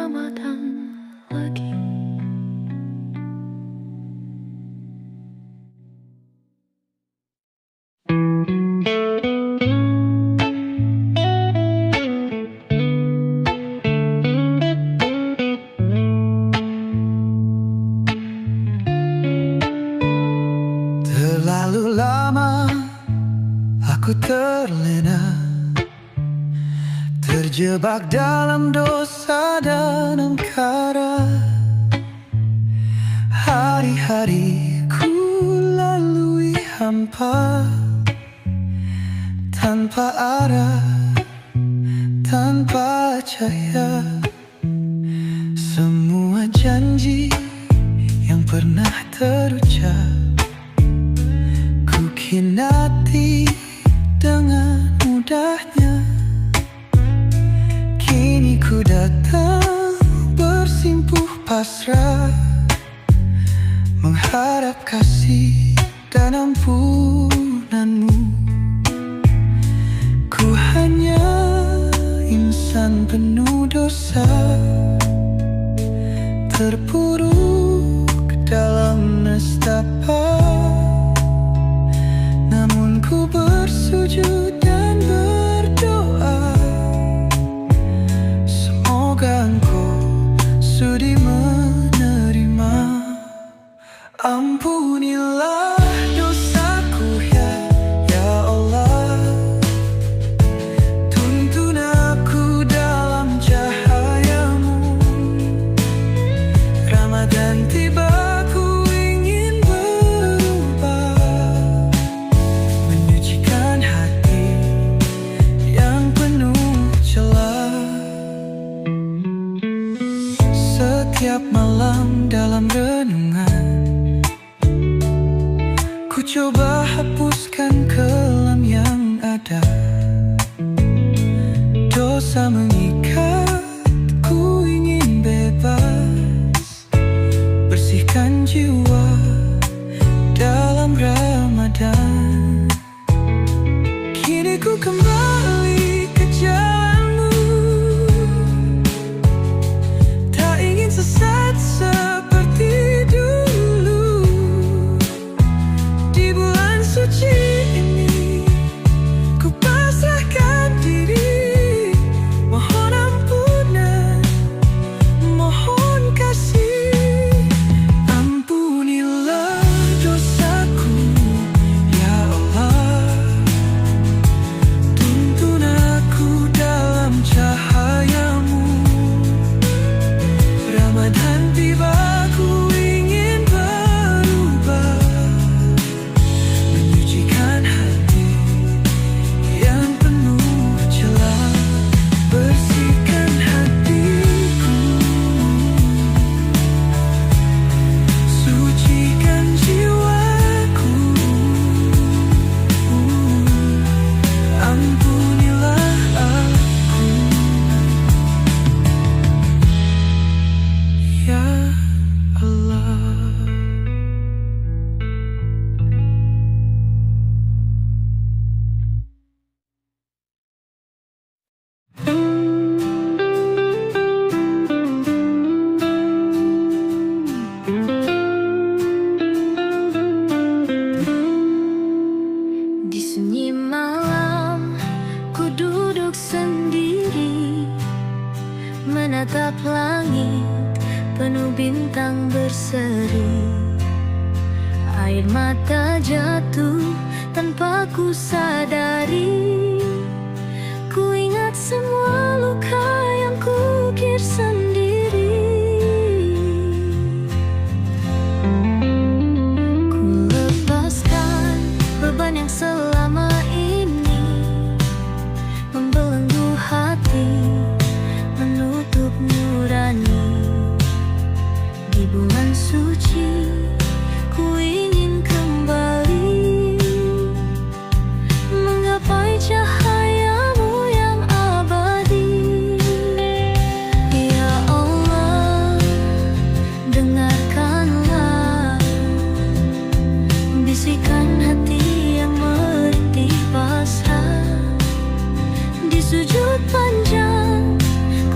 Ramadan lagi. Terlalu lama aku terlena, terjebak dalam dosa dan angkara. Hari-hariku lalui hampa, tanpa arah, tanpa cahaya. Semua janji yang pernah terucap ku khianati dengan mudahnya. Kini ku datang bersimpuh pasrah, mengharap kasih dan ampunanmu. Ku hanya insan penuh dosa, terpuruk dalam nestapa. Namun ku bersujud dan berdoa, semoga Engkau sudi menerima. Ampunilah dosaku ya Allah, tuntun aku dalam cahayamu. Ramadan tiba, ku ingin berubah, menyucikan hati yang penuh celah. Setiap malam dalam renungan, ku coba hapuskan kelam yang ada. Dosa mengikat, ku ingin bebas, bersihkan jiwa dalam Ramadan. Kini ku kembali ke jalanmu, tak ingin sesat seperti dulu. Di bulan suci ini ku pasrahkan diri, mohon ampunan, mohon kasih. Ampunilah dosaku ya Allah, tuntun aku dalam cahayamu. Ramadan tiba, ku ingin berubah, menyucikan hati yang penuh celah. Bersihkan hatiku, sucikan jiwaku. Ampunilah aku ya Allah. Di sunyi malam, ku duduk sendiri, menatap langit penuh bintang berseri. Air mata jatuh tanpa ku sadari, ku ingat semua luka yang ku ukir sendiri. Ku lepaskan beban yang selama ini membelenggu hati, menutup nurani. Di bulan suci ku ingin kembali, menggapai cahayamu yang abadi. Ya Allah, dengarkanlah bisikan hati yang merintih pasrah. Di sujud panjang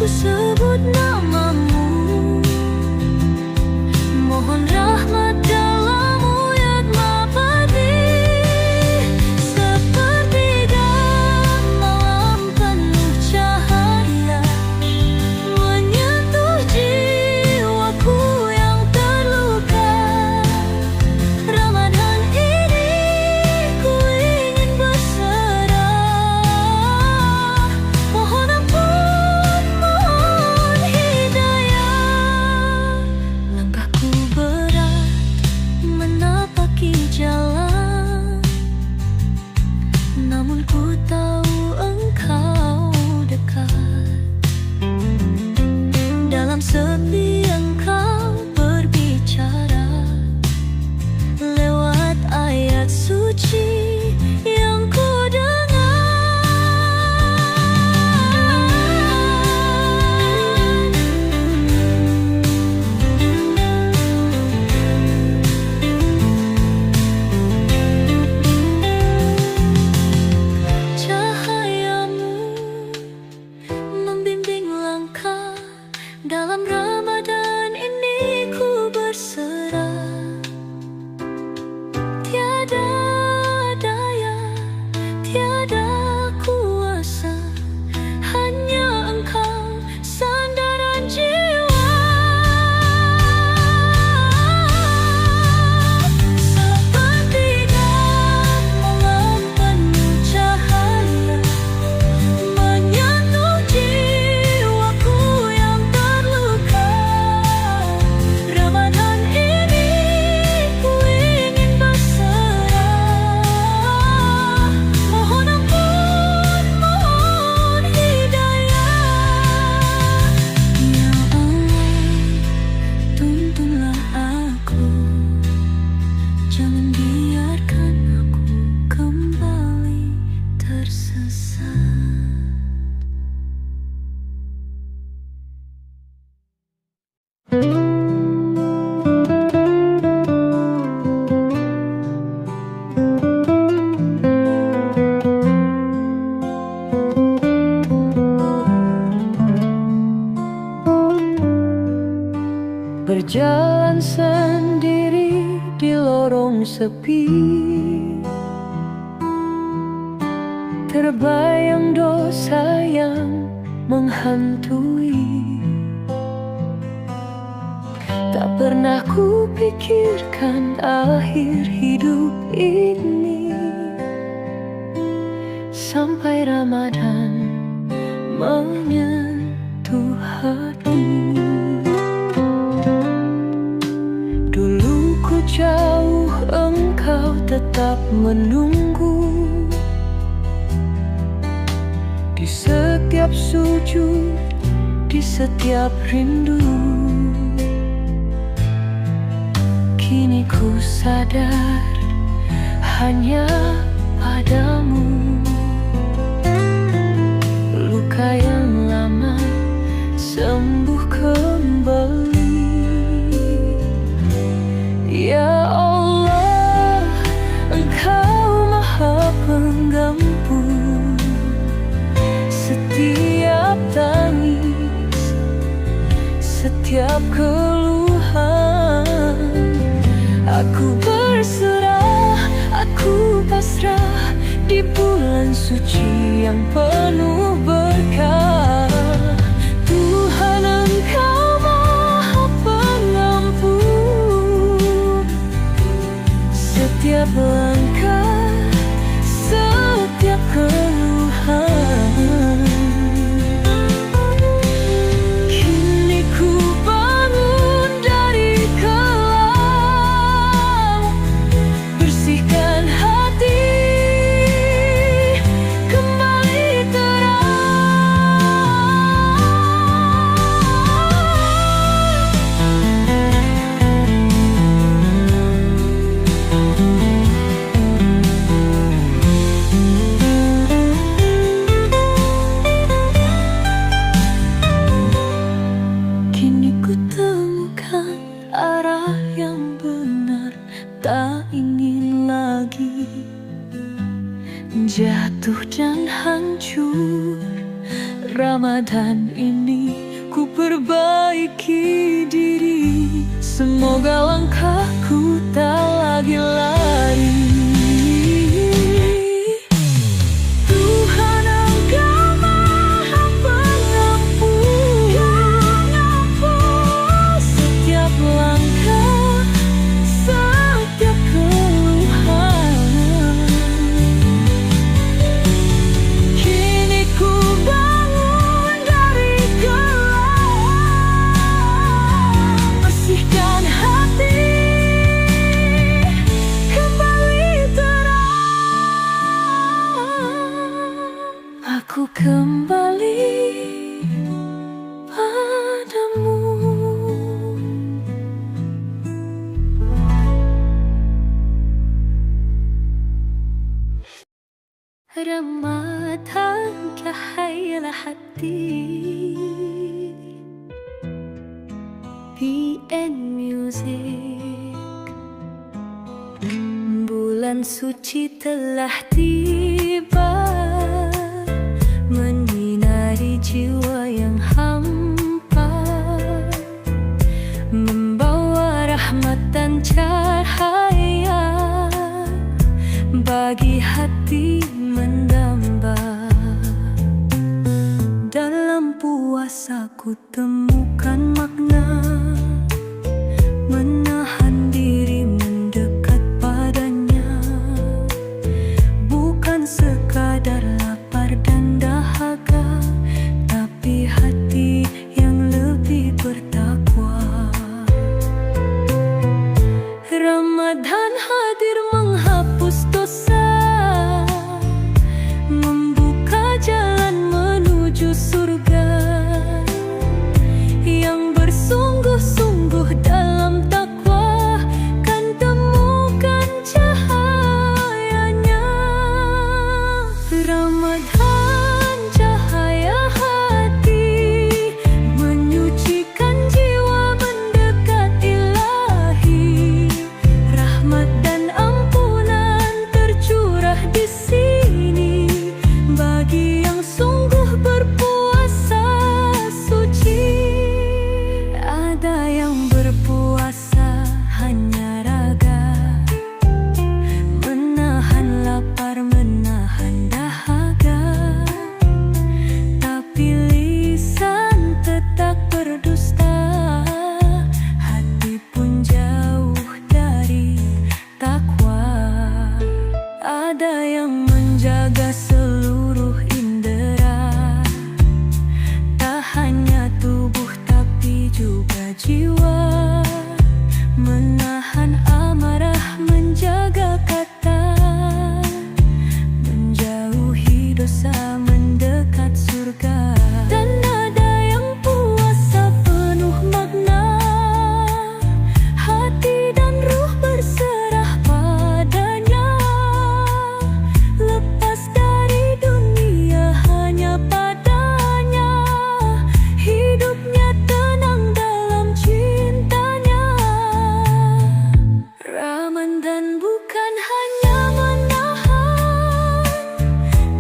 ku sebut namamu. sepi Engkau berbicara lewat ayat suci yang ku dalam Ramadan ini ku berserah. Tiada daya, tiada kuasa, hanya Engkau sandaran jiwa. Sepertiga malam penuh cahaya menyentuh jiwaku yang terluka. Ramadan ini ku ingin berserah. Mohon ampun, mohon hidayah. Ya Allah, tuntunlah aku, jangan biarkan aku kembali tersesat. Berjalan sendiri di lorong sepi, terbayang dosa yang menghantui. Tak pernah ku pikirkan akhir hidup ini, sampai Ramadan menyentuh hati. Dulu ku jauh, Engkau tetap menunggu. Di setiap sujud, di setiap rindu. Kini ku sadar hanya padamu. Luka yang lama sembuh kembali. Ya Allah, Engkau Maha Penggampun setiap tangis, setiap keluhan. Aku berserah, aku pasrah di bulan suci yang penuh berkah. Tuhan, Engkau Maha Pengampun setiap langkah, setiap keluhan. Kini ku bangun dari kelam, bersihkan hati, kembali kini ku temukan arah yang benar, tak ingin lagi jatuh dan hancur. Ramadan ini ku perbaiki diri, semoga langkahku tak lagi lari. Tuhan, Engkau Maha Pengampun setiap langkah, setiap keluhan. Kini ku bangun dari kelam, bersihkan hati, hati. PN Music. Bulan suci telah tiba, menyinari jiwa yang hampa, membawa rahmat dan cahaya bagi hati mendamba. Dalam puasa ku temukan makna, menahan diri mendekat padanya, bukan sekadar lapar dan dahaga, tapi hati yang lebih bertakwa. Ramadan hadir menghapus dosa, membuka jalan menuju surga. Yang bersungguh-sungguh dalam takwa kan temukan cahayanya. Ramadan cahaya hati, menyucikan jiwa mendekat ilahi. Rahmat dan ampunan tercurah di sini bagi yang sungguh berpuasa suci. Ada yang berpuasa hanya raga, menahan lapar, menahan dahaga, tapi lisan tetap berdusta, hati pun jauh dari takwa. Ada yang menjaga seluruh indera, tak hanya tubuh tapi juga jiwa, menahan amarah, menjaga kata, menjauhi dosa, mendekat surga. Dan ada yang puasa penuh makna, hati dan ruh berserah padanya, lepas dari dunia hanya padanya, hidupnya tenang dalam cintanya. Ramadan bukan hanya menahan,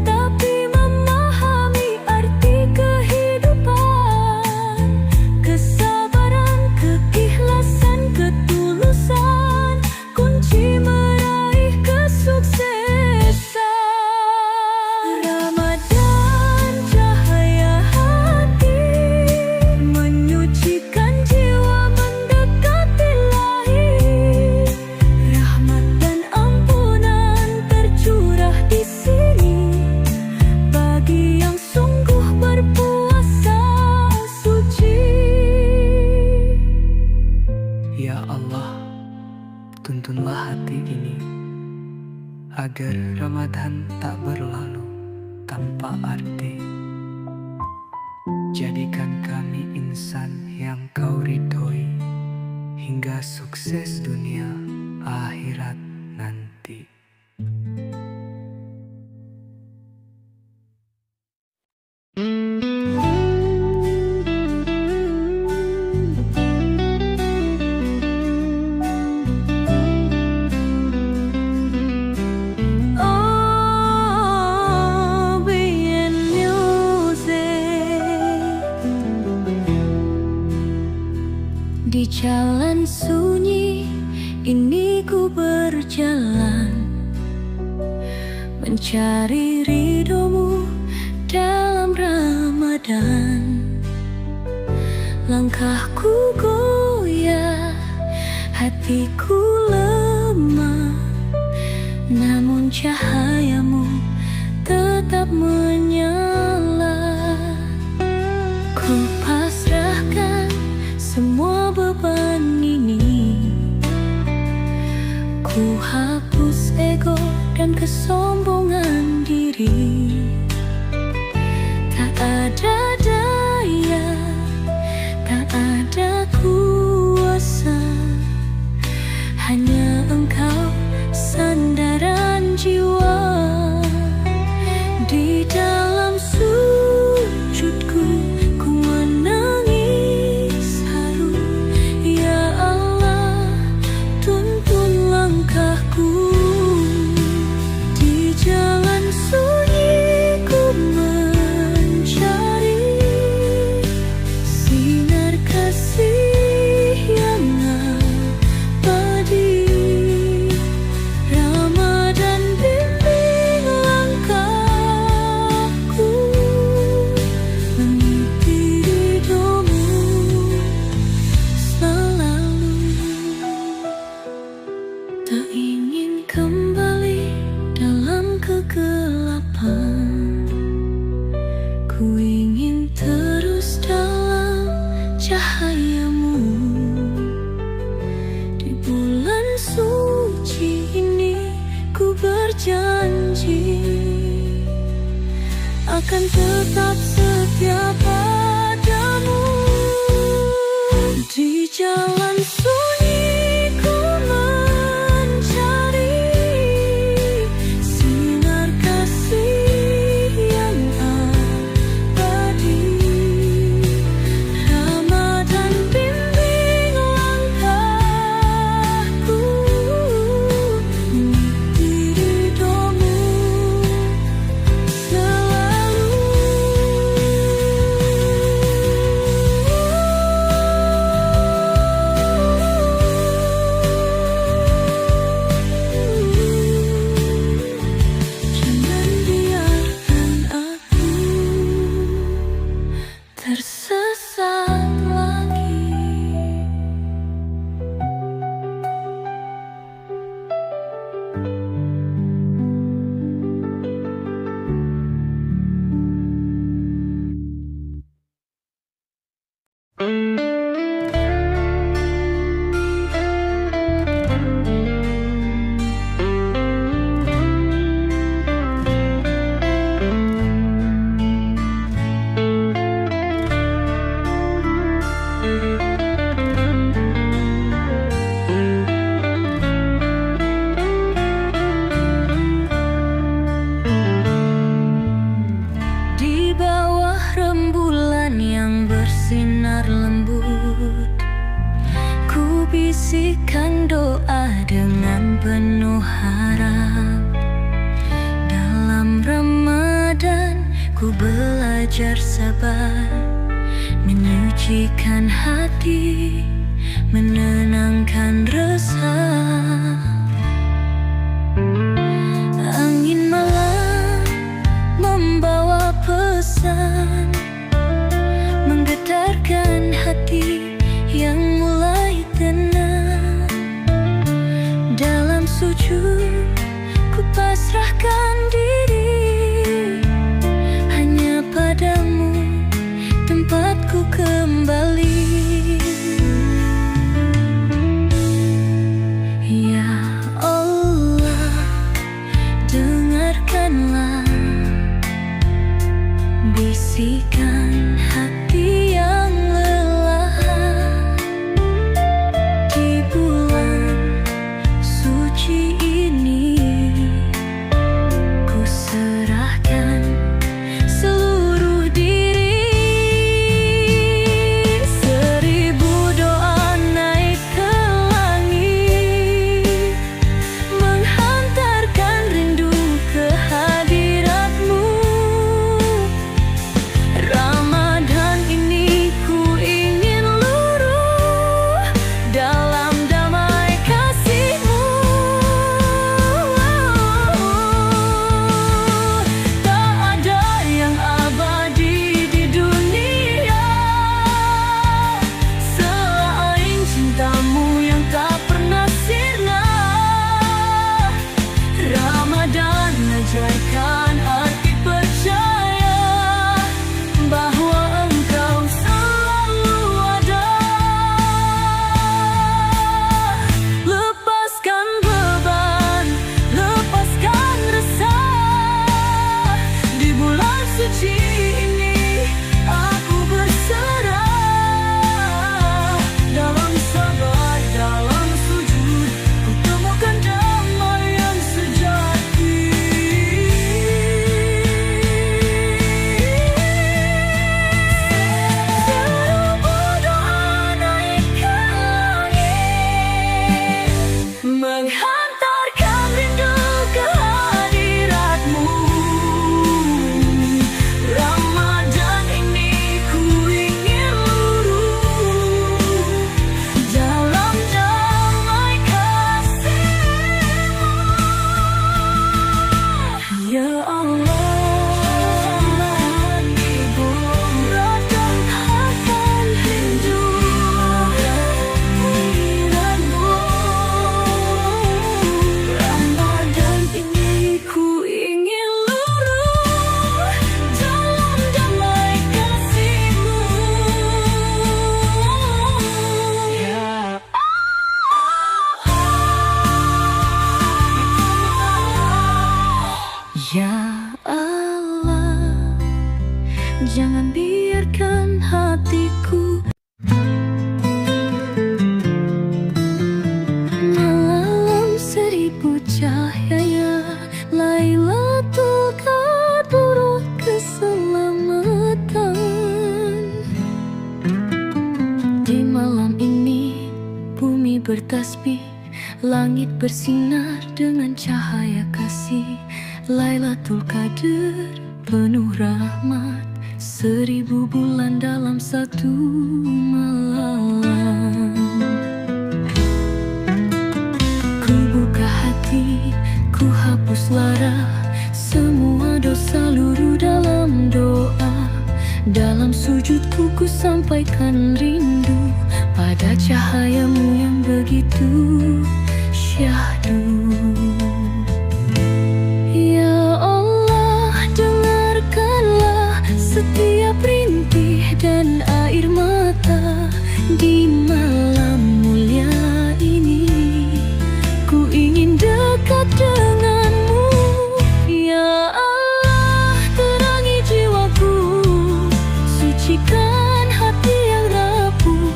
tapi memahami arti kehidupan, kesabaran, keikhlasan, ketulusan, kunci meraih kesuksesan. Ramadan cahaya hati, menyucikan jiwa mendekat ilahi. Rahmat dan ampunan tercurah di sini bagi yang sungguh berpuasa suci. Ya Allah, tuntunlah hati ini agar Ramadan tak berlalu tanpa arti. Jadikan kami insan yang kau ridhoi, hingga sukses dunia akhirat nanti. Oh, PN Music. Di jalan sunyi ini ku berjalan, mencari ridhomu dalam Ramadan. Langkahku goyah, hatiku lemah, namun cahayamu tetap menyala. Ku pasrahkan semua beban ini, ku hapus ego dan kesombongan diri. Tak ada daya, tak ada kuasa, hanya Engkau sandaran jiwa. Di dalam sujudku kasih yang abadi. Ramadan bimbing langkahku, mengikuti ridhomu selalu. Tak ingin kembali dalam kegelapan, ku ingin terus dalam cahayamu. Di bulan suci ini ku berjanji akan tetap setia padamu. Di jalan sunyi ku mencari sinar kasih yang abadi. Ramadan bimbing langkahku, mengikuti ridhomu selalu. Jangan biarkan aku tersesat lagi. Di bawah rembulan yang bersinar lembut, ku bisikkan doa dengan penuh harap. Dalam Ramadan ku belajar sabar, menyucikan hati, menenangkan resah. Angin malam membawa pesan, menggetarkan hati yang mulai tenang. Dalam sujud ku pasrahkan diri, hanya padamu tempatku kembali. Di malam ini bumi bertasbih, langit bersinar dengan cahaya kasih. Lailatul Qadar penuh rahmat, 1000 bulan dalam satu malam. Ku buka hati, ku hapus lara, semua dosa luruh dalam doa. Dalam sujudku ku sampaikan rindu pada cahayamu yang begitu syahdu. Ya Allah, dengarkanlah setiap rintih dan air mata di malam mulia ini. Ku ingin dekat denganmu, ya Allah, terangi jiwaku, sucikan hati yang rapuh.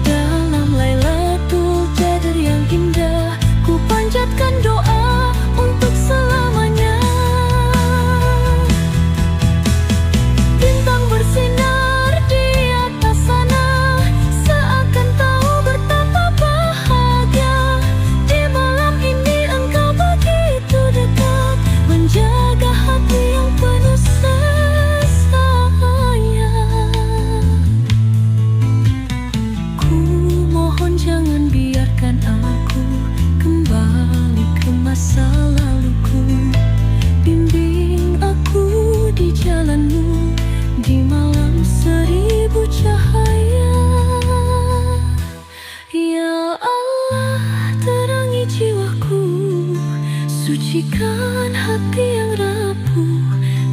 Dalam Lailatul Qadar yang indah, ku panjatkan doa untuk selamanya. Bintang bersinar di atas sana, seakan tahu betapa bahagia. Di malam ini engkau begitu dekat, menjaga hati yang penuh sayang. Ku mohon jangan biarkan aku kembali ke masa laluku. Bimbing aku di jalanmu di malam 1000 cahaya. Ya Allah, terangi jiwaku, sucikan hati yang rapuh.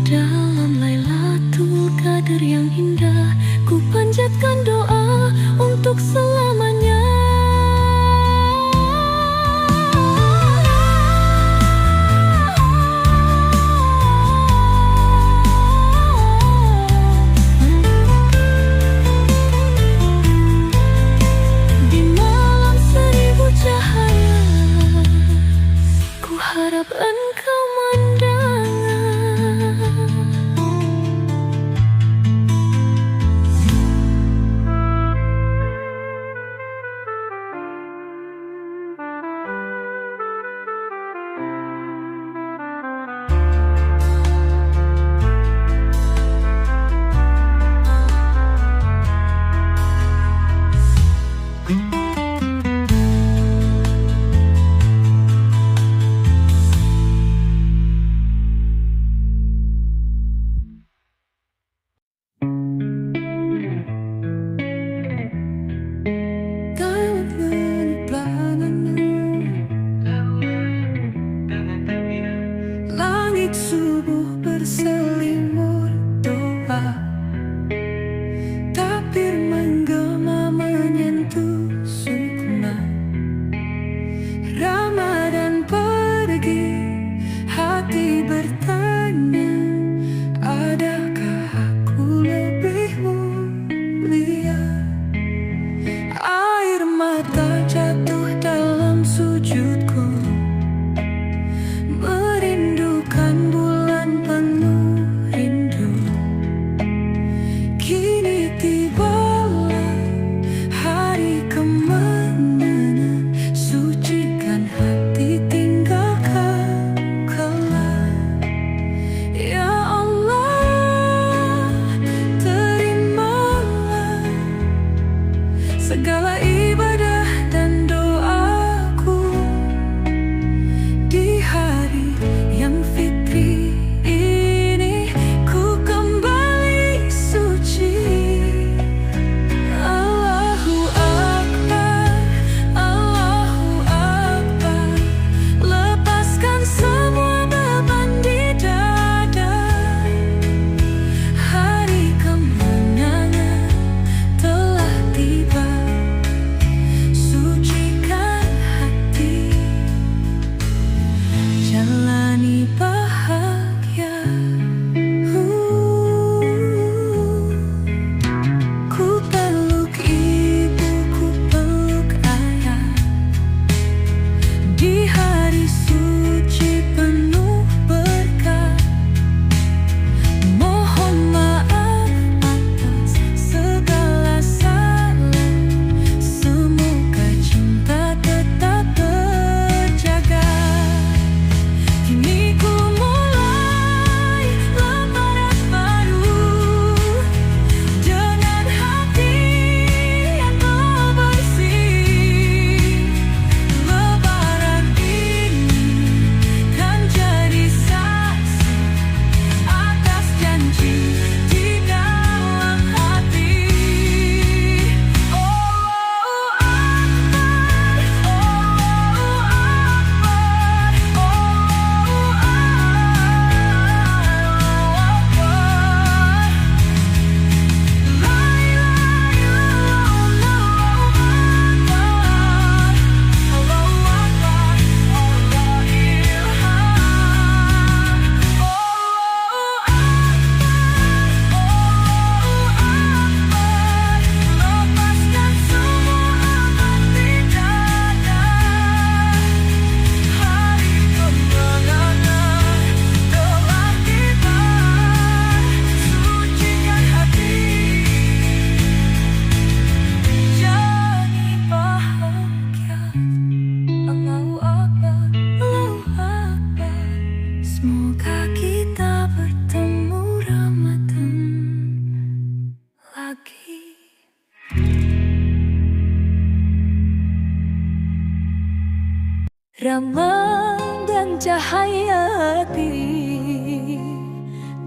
Dalam Lailatul Qadar yang indah, ku panjatkan doa untuk selamanya. Di malam 1000 cahaya, ku harap engkau mendengar. Langit subuh berselimut doa, takbir menggema menyentuh sukma. Ramadan pergi, hati bertanya, adakah aku lebih mulia? Air mata jatuh dalam sujudku, merindukan bulan penuh rindu. Kini tibalah hari kemenangan, sucikan hati, tinggalkan kelam. Ya Allah, terimalah segala ibadah dan doaku di hari yang fitri ini. Ku kembali suci. Allahu Akbar, Allahu Akbar. Lepaskan semua beban di dada. Hari kemenangan telah tiba. Ramadan cahaya hati,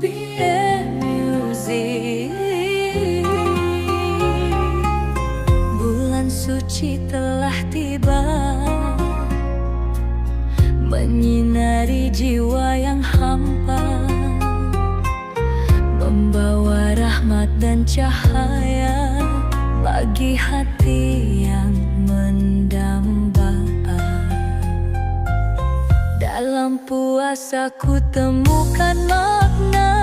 BM Music. Bulan suci telah tiba, menyinari jiwa yang hampa, membawa rahmat dan cahaya bagi hati yang mendamba. Dalam puasa ku temukan makna,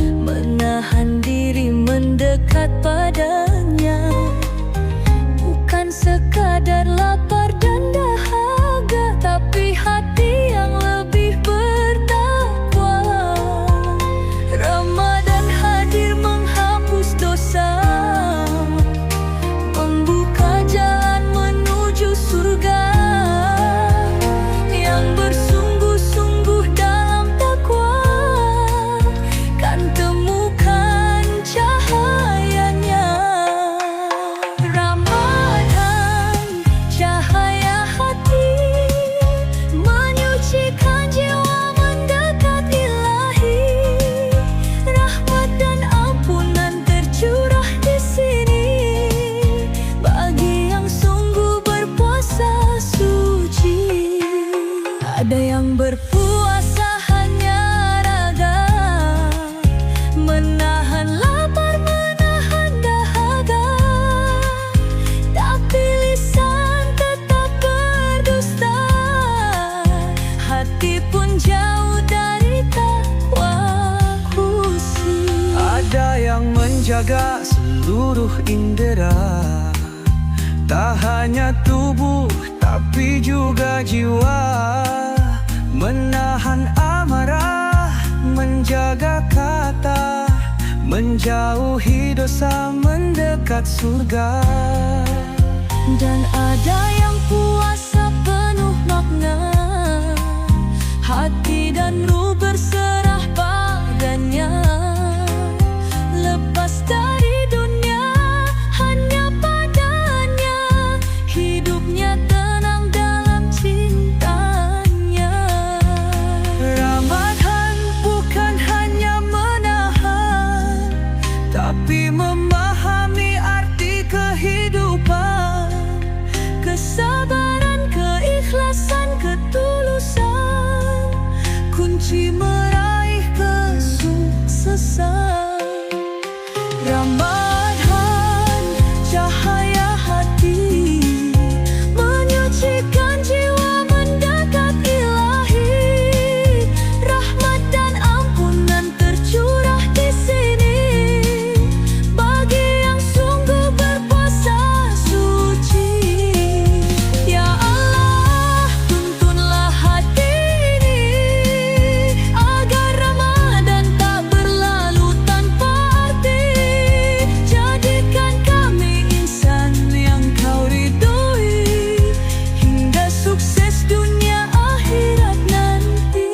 menahan diri mendekat padanya, bukan sekadar lapar dan dahaga, tapi hati yang lebih bertakwa. Ramadan hadir menghapus dosa, membuka jalan menuju surga. Yang bersungguh-sungguh dalam takwa kan temukan cahayanya. Ramadan cahaya hati, menyucikan jiwa mendekat Ilahi. Rahmat dan ampunan tercurah di sini bagi yang sungguh berpuasa suci. Ada yang berpuasa hanya raga, menahan lapar, menahan dahaga, tapi lisan tetap berdusta, hati pun jauh dari takwa khusyuk. Ada yang menjaga seluruh indera, tak hanya tubuh tapi juga jiwa, menahan amarah, menjaga kata, menjauhi dosa, mendekat surga. Dan ada yang puasa penuh makna, hati dan ruh berserah padanya, lepas dari dunia hanya padanya, hidupnya tenang dalam cintanya. Ramadan bukan hanya menahan, tapi memahami arti kehidupan, kesabaran, keikhlasan, ketulusan, kunci meraih kesuksesan. Ramadan cahaya hati, menyucikan jiwa mendekat Ilahi. Rahmat dan ampunan tercurah di sini bagi yang sungguh berpuasa suci. Ya Allah, tuntunlah hati ini agar Ramadan tak berlalu tanpa arti. Jadikan kami insan yang Kau ridhoi, hingga sukses dunia akhirat nanti.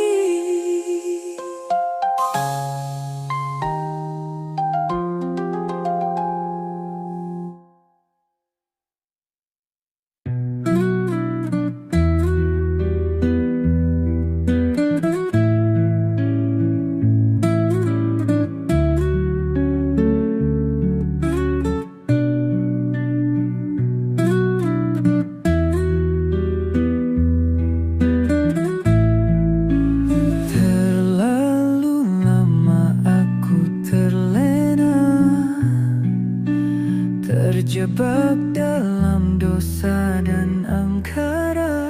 Terlalu lama aku terlena, terjebak dalam dosa dan angkara.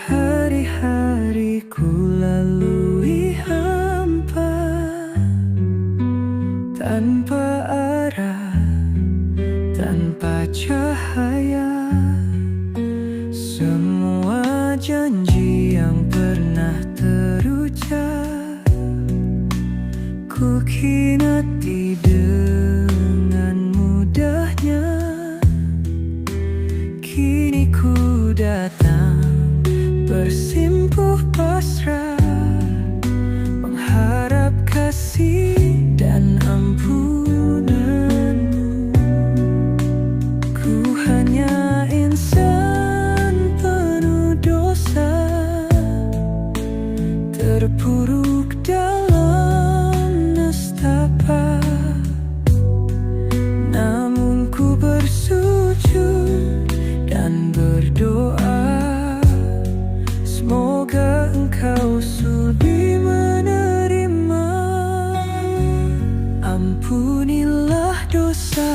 Hari-hariku lalui hampa, tanpa arah, tanpa cahaya. Semua janji yang pernah terucap ku khinati dengan mudahnya. Kini ku datang bersimpuh pasrah, mengharap kasih dan ampunan. Ku hanya insan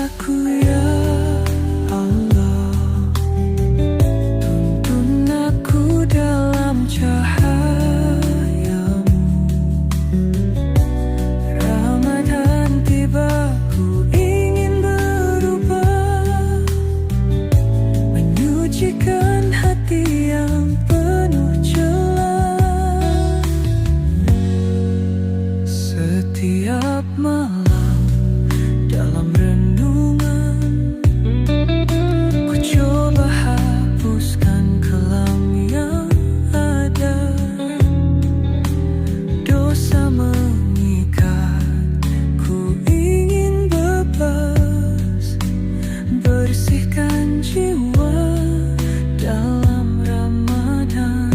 aku ya Allah. Tuntun aku dalam cahayamu. Ramadan tiba, ku ingin berubah, menyucikan hati yang penuh celah. Setiap malam dalam renungan, ku coba hapuskan kelam yang ada. Dosa mengikat, ku ingin bebas, bersihkan jiwa dalam Ramadan.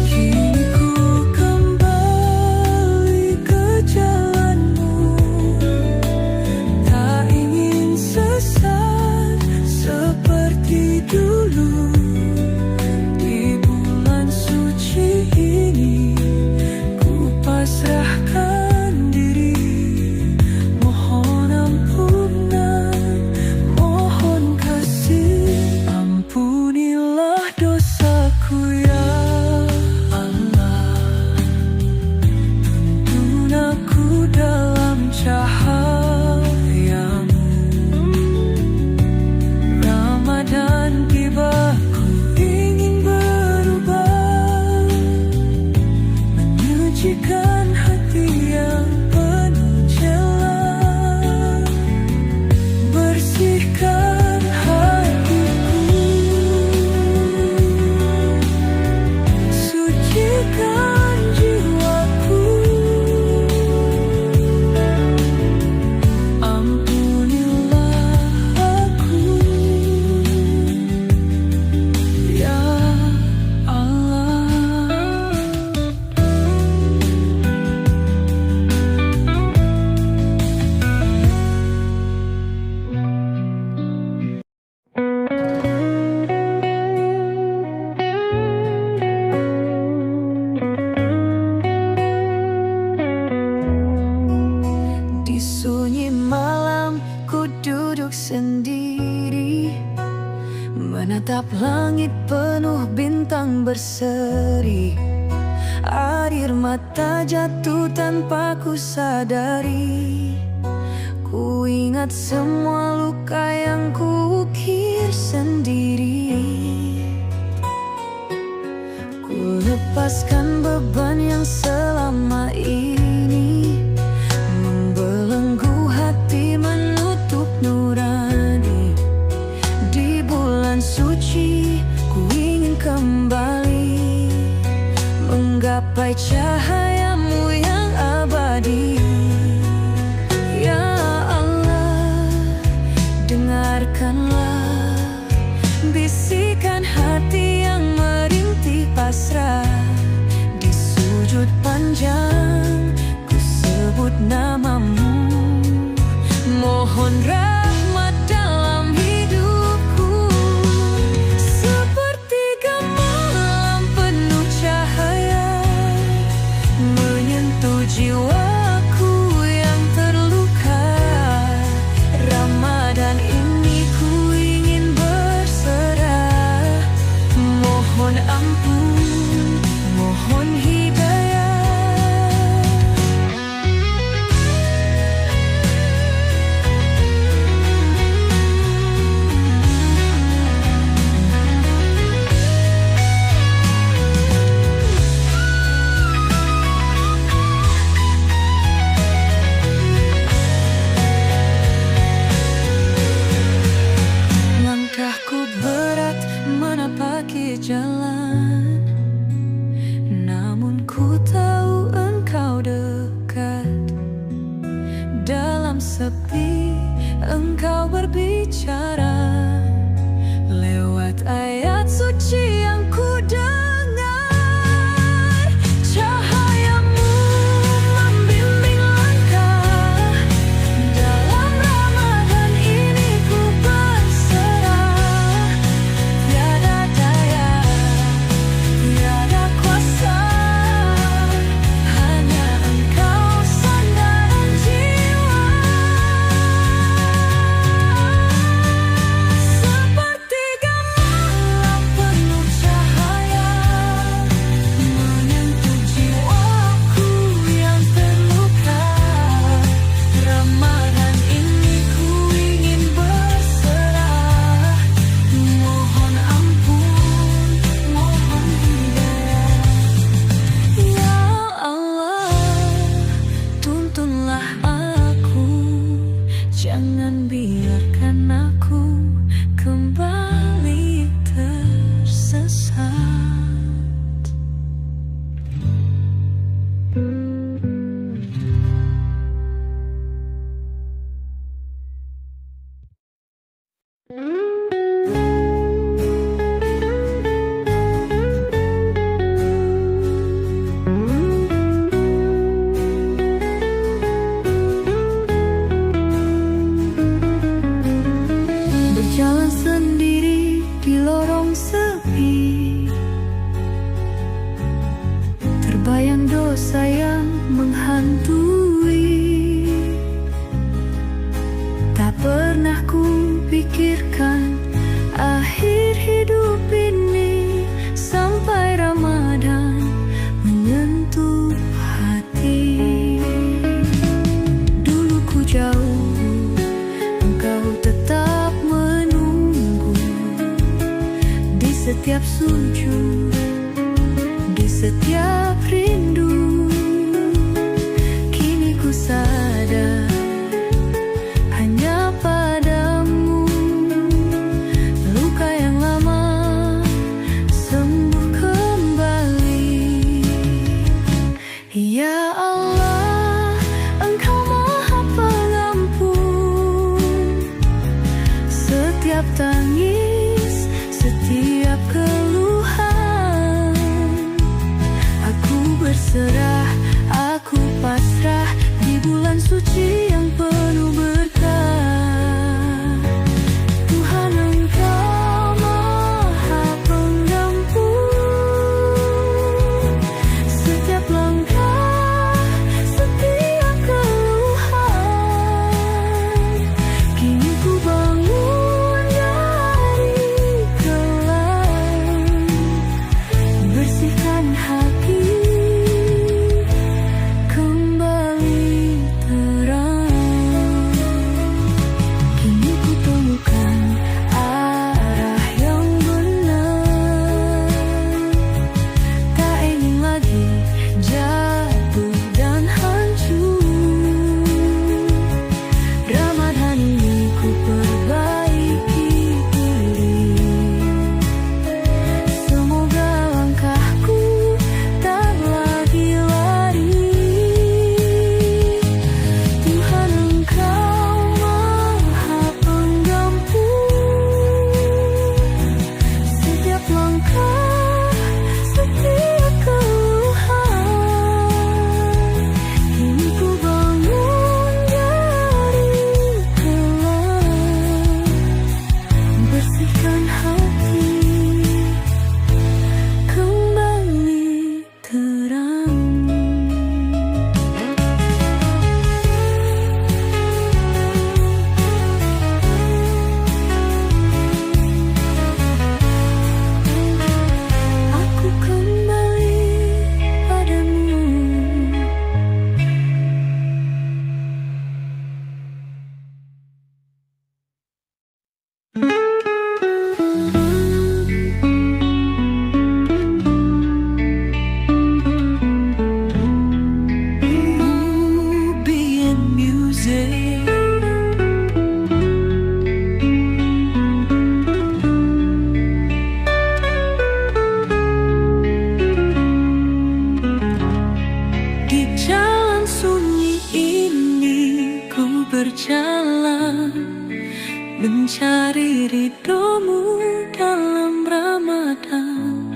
Kini ku kembali ke jalanmu, tak ingin sesat seperti dulu. Di bulan suci ini, ku pasrahkan diri, mohon ampunan, mohon kasih. Ampunilah dosaku ya Allah. Tuntun aku dalam cahayamu. Ramadan tiba, ku ingin berubah, menyucikan hati yang penuh celah. Bersihkan hatiku, sucikan jiwaku. Ampunilah aku ya Allah. Di sunyi malam, ku duduk sendiri, menatap langit penuh bintang berseri. Air mata jatuh tanpa ku sadari. Ku ingat semua luka yang ku ukir sendiri. Ku lepaskan beban yang selama ini membelenggu hati, menutup nurani. Di bulan suci, ku ingin kembali menggapai cahayamu yang abadi. Ya Allah, dengarkanlah bisikan hati yang merintih pasrah. Di sujud panjang, ku sebut namamu, mohon rahmat dalam hidupku. Sepertiga malam penuh cahaya, menyentuh jiwaku yang terluka. Ramadan ini ku ingin berserah, mohon ampun, mohon hidayah. Langkahku berat menapaki jalan, namun ku tahu engkau dekat. Dalam sepi, engkau berbicara lewat ayat suci yang ku dengar. Cahayamu membimbing langkah, dalam Ramadan ini ku berserah. Tiada daya, tiada kuasa, hanya engkau sandaran jiwa. Berjalan sendiri di lorong sepi, terbayang dosa yang menghantui. Tak pernah ku pikirkan akhir hidup ini, sampai Ramadan menyentuh hati. Dulu ku jauh, engkau tetap menunggu di setiap sujud, di setiap rindu. Kini ku sadar hanya padamu luka yang lama sembuh kembali. Ya Allah, Engkau Maha Pengampun, setiap tangis, setiap keluhan. Aku berserah, aku pasrah di bulan suci yang penuh berkah. Tuhan, Engkau Maha Pengampun, setiap langkah, setiap keluhan. Kini ku bangun dari kelam, bersihkan hati, kembali terang. Kini ku temukan arah yang benar, tak ingin lagi jatuh dan hancur. Ramadan ini ku perbaiki diri, semoga langkahku tak lagi lari. Tuhan, Engkau Maha Pengampun, setiap langkah, setiap keluhan. Kini ku bangun dari kelam, bersihkan hati, kembali terang. Aku kembali padamu. Being music. Di jalan sunyi ini ku berjalan, mencari ridhomu dalam Ramadan.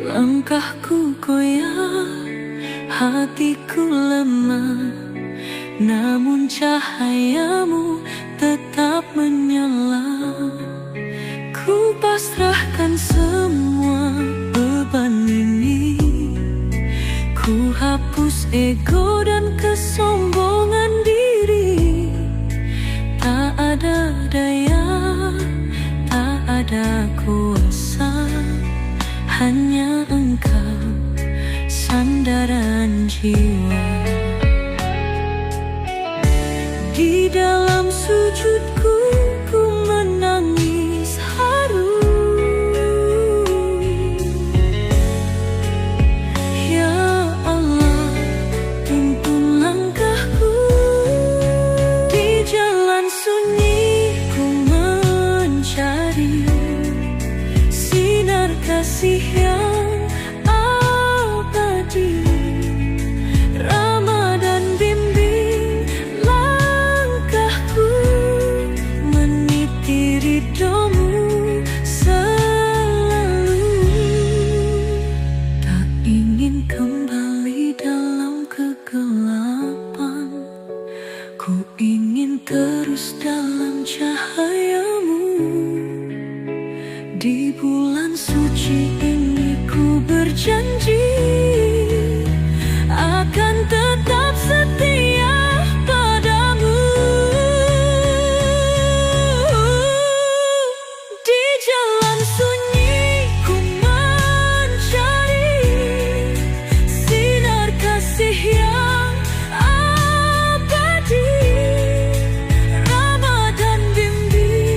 Langkahku goyah, hatiku lemah, namun cahayamu tetap menyala. Ku pasrahkan semua beban ini, ku hapus ego dan kesombongan diri. Tak ada daya, tak ada kuasa, hanya Engkau sandaran jiwa. Di dalam sujudku ku menangis haru. Ya Allah, tuntun langkahku. Di jalan sunyi ku mencari sinar kasih yang abadi. Ramadan bimbing langkahku, meniti ridhomu selalu. Tak ingin kembali dalam kegelapan, ku ingin terus dalam cahayamu. Di bulan suci ini ku berjanji akan tetap setia padamu. Di jalan sunyi ku mencari sinar kasih yang abadi. Ramadan bimbing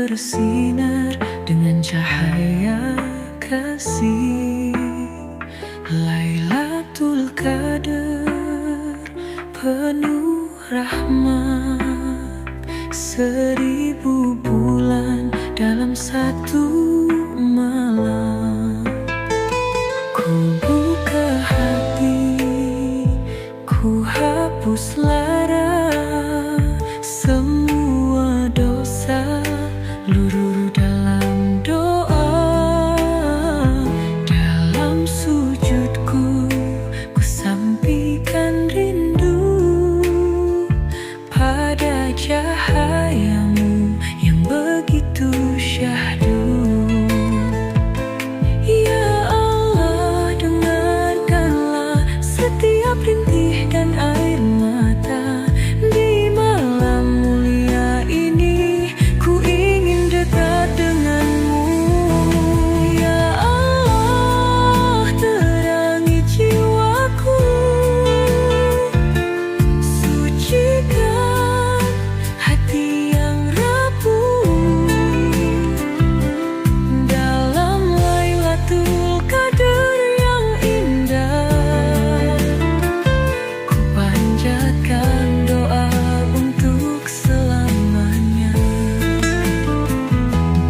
bersinar dengan cahaya kasih. Lailatul Qadar penuh rahmat, 1000 bulan dalam satu malam. Ku buka hati, ku hapus lara, semua dosa luruh dalam doa. Dalam sujudku ku sampaikan rindu pada cahayamu yang begitu syahdu. Ya Allah, dengarkanlah setiap rintih dan air mata. Di malam mulia ini ku ingin dekat denganmu. Ya Allah, terangi jiwaku, sucikan hati yang rapuh. Dalam Lailatul Qadar yang indah, ku panjatkan doa untuk selamanya.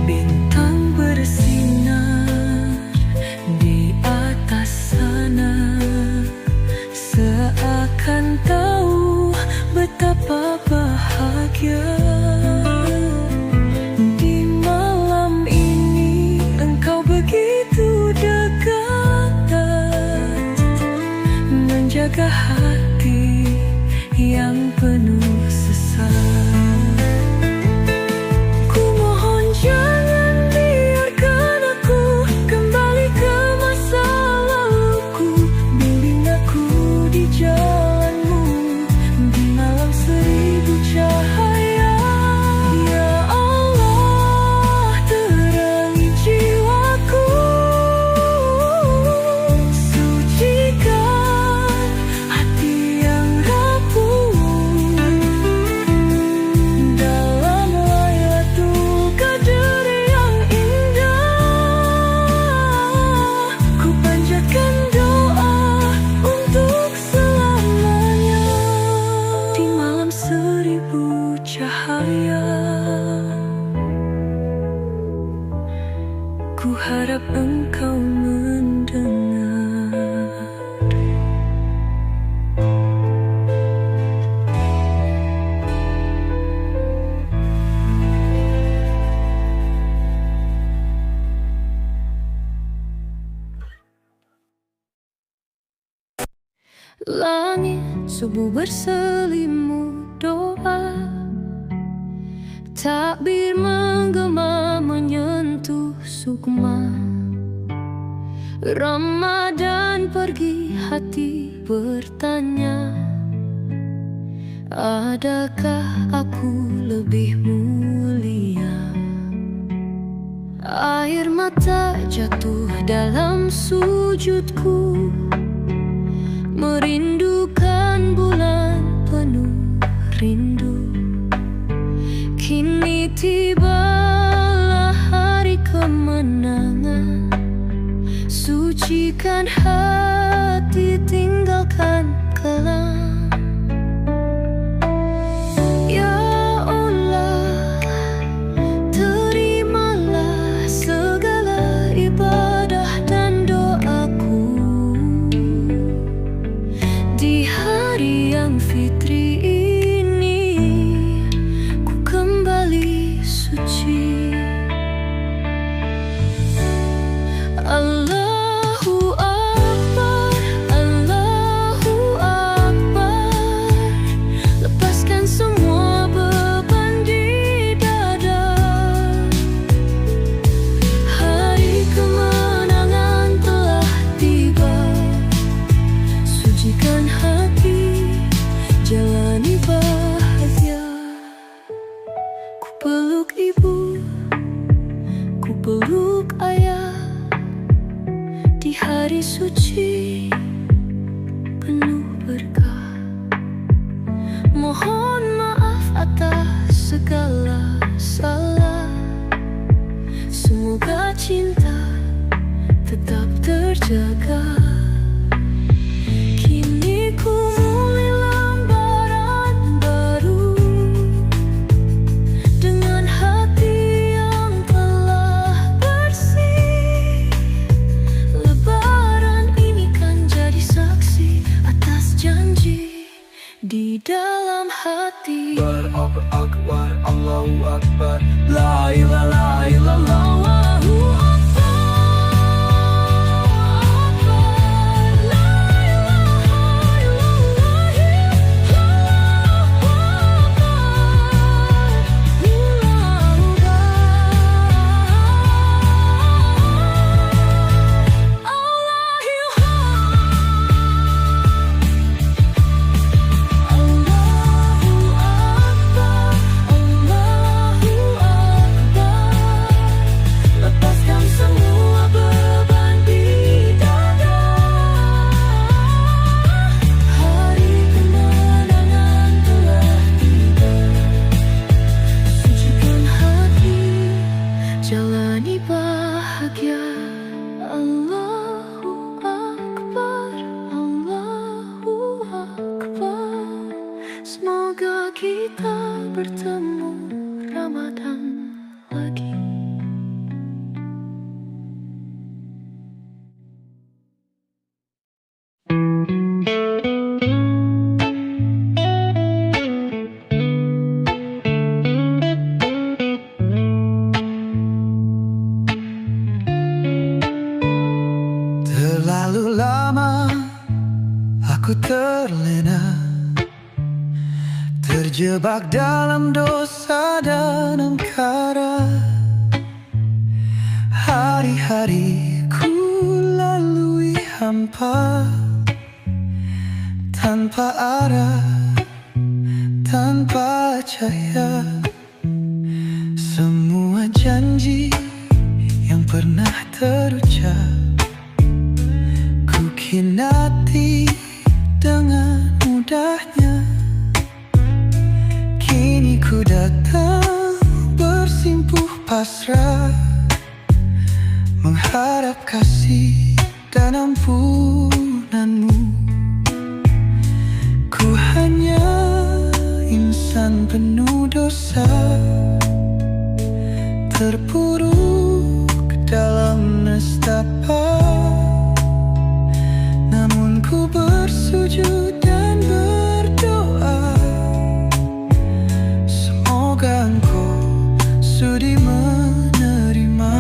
Bintang bersinar di atas sana, seakan tahu betapa bahagia. Di malam ini engkau begitu dekat, menjaga hati yang penuh sesat. Ku mohon jangan biarkan aku kembali ke masa laluku. Bimbing aku di jalanmu di malam 1000 cahaya. Ya Allah, terangi jiwaku, sucikan hati yang rapuh. Dalam Lailatul Qadar yang indah, ku panjatkan doa untuk selamanya. Di malam 1000 cahaya, ku harap engkau mendengar. Langit subuh berselimut doa, takbir menggema menyentuh sukma. Ramadan pergi, hati bertanya, adakah aku lebih mulia? Air mata jatuh dalam sujudku, merindukan bulan penuh rindu. Kini tibalah hari kemenangan, sucikan hati, tinggalkan kelam. Ya Allah, terimalah segala ibadah dan doaku. Di hari yang fitri ini, ku kembali suci. Allahu Akbar, Allahu Akbar. Lepaskan semua beban di dada. Hari kemenangan telah tiba, sucikan hati, jalani bahagia. Ku peluk ibu, ku peluk ayah, di hari suci penuh berkah. Mohon maaf atas segala salah, Semoga cinta tetap terjaga. Kini ku mulai lembaran baru dengan hati yang telah bersih. Lebaran ini kan jadi saksi atas janji di dalam hati. Akbar, Akbar, Allahu Akbar, La ilaha illallah, Allahu Akbar, la ilaha illallah, Allahu lepaskan semua beban di dada. Hari kemenangan telah tiba. Sucikan hati, jalani bahagia. Allahu Akbar, Allahu Akbar. Semoga kita bertemu Ramadan lagi. Terlalu lama aku terlena, terjebak dalam dosa dan angkara. Hari-hari ku lalui hampa, tanpa arah, tanpa cahaya. Semua janji yang pernah terucap ku khianati dengan mudahnya. Kini ku datang bersimpuh pasrah, mengharap kasih dan ampunanmu. Ku hanya insan penuh dosa, terpuruk dalam nestapa. Namun ku bersujud dan berdoa, semoga Engkau sudi menerima.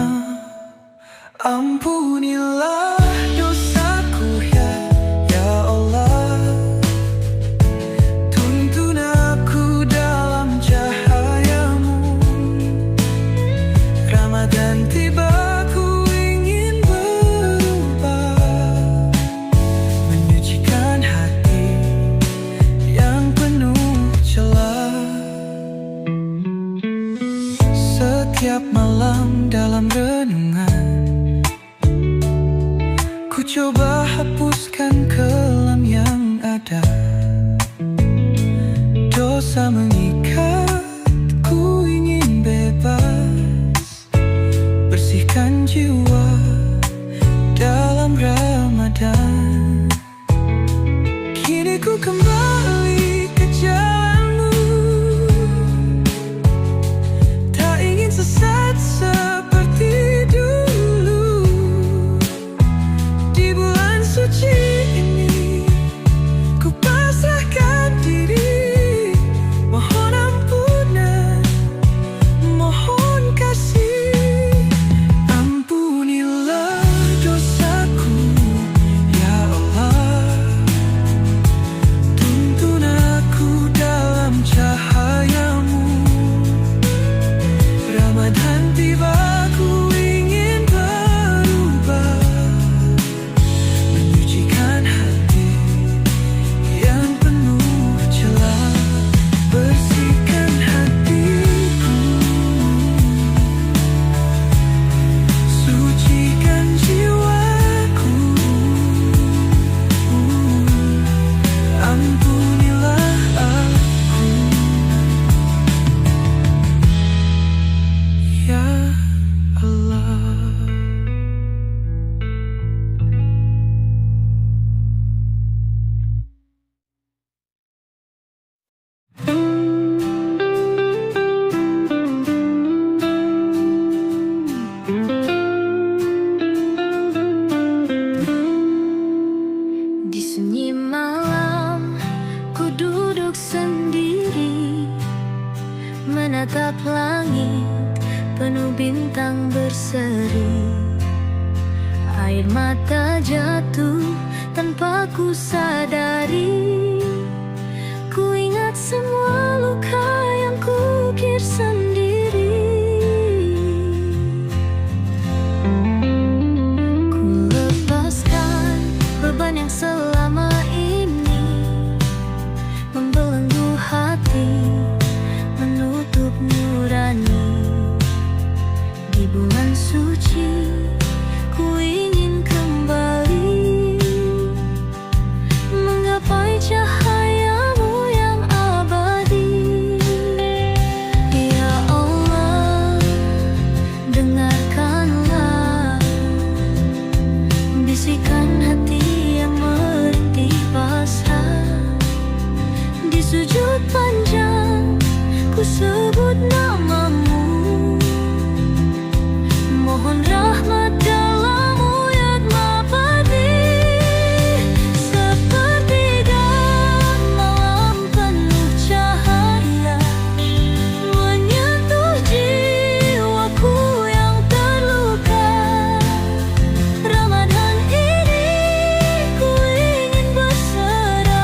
Ampunilah dosaku ya Allah, tuntun aku dalam cahayamu. Ramadan tiba, ku ingin berubah, menyucikan hati yang penuh celah. Setiap malam dalam renungan ku coba hapuskan kelam yang ada. Dosa mengikat, ku ingin bebas, bersihkan jiwa dalam Ramadan. Kini ku kembali ke jalanmu, tak ingin sesat seperti dulu. Di bulan suci ini ku pasrahkan diri, mohon ampunan, mohon kasih. Ampunilah dosaku ya Allah, tuntun aku dalam cahayamu. Ramadan tiba, ku ingin berubah, menyucikan hati yang penuh celah. Bersihkan hatiku, sucikan jiwaku. Ampunilah aku ya Allah. menatap langit penuh bintang berseri. Air mata jatuh tanpa ku sadari. Ku ingat semua luka yang ku ukir sendiri. Ku lepaskan beban yang selama ini membelenggu hati, menutup nurani. Di bulan suci ku ingin kembali menggapai cahayamu yang abadi. Ya Allah, dengarkanlah bisikan hati yang merintih pasrah. Di sujud panjang ku sebut namamu, mohon rahmat dalam wuyudmu abadi. Sepertiga malam penuh cahaya menyentuh jiwaku yang terluka. Ramadan ini ku ingin berserah.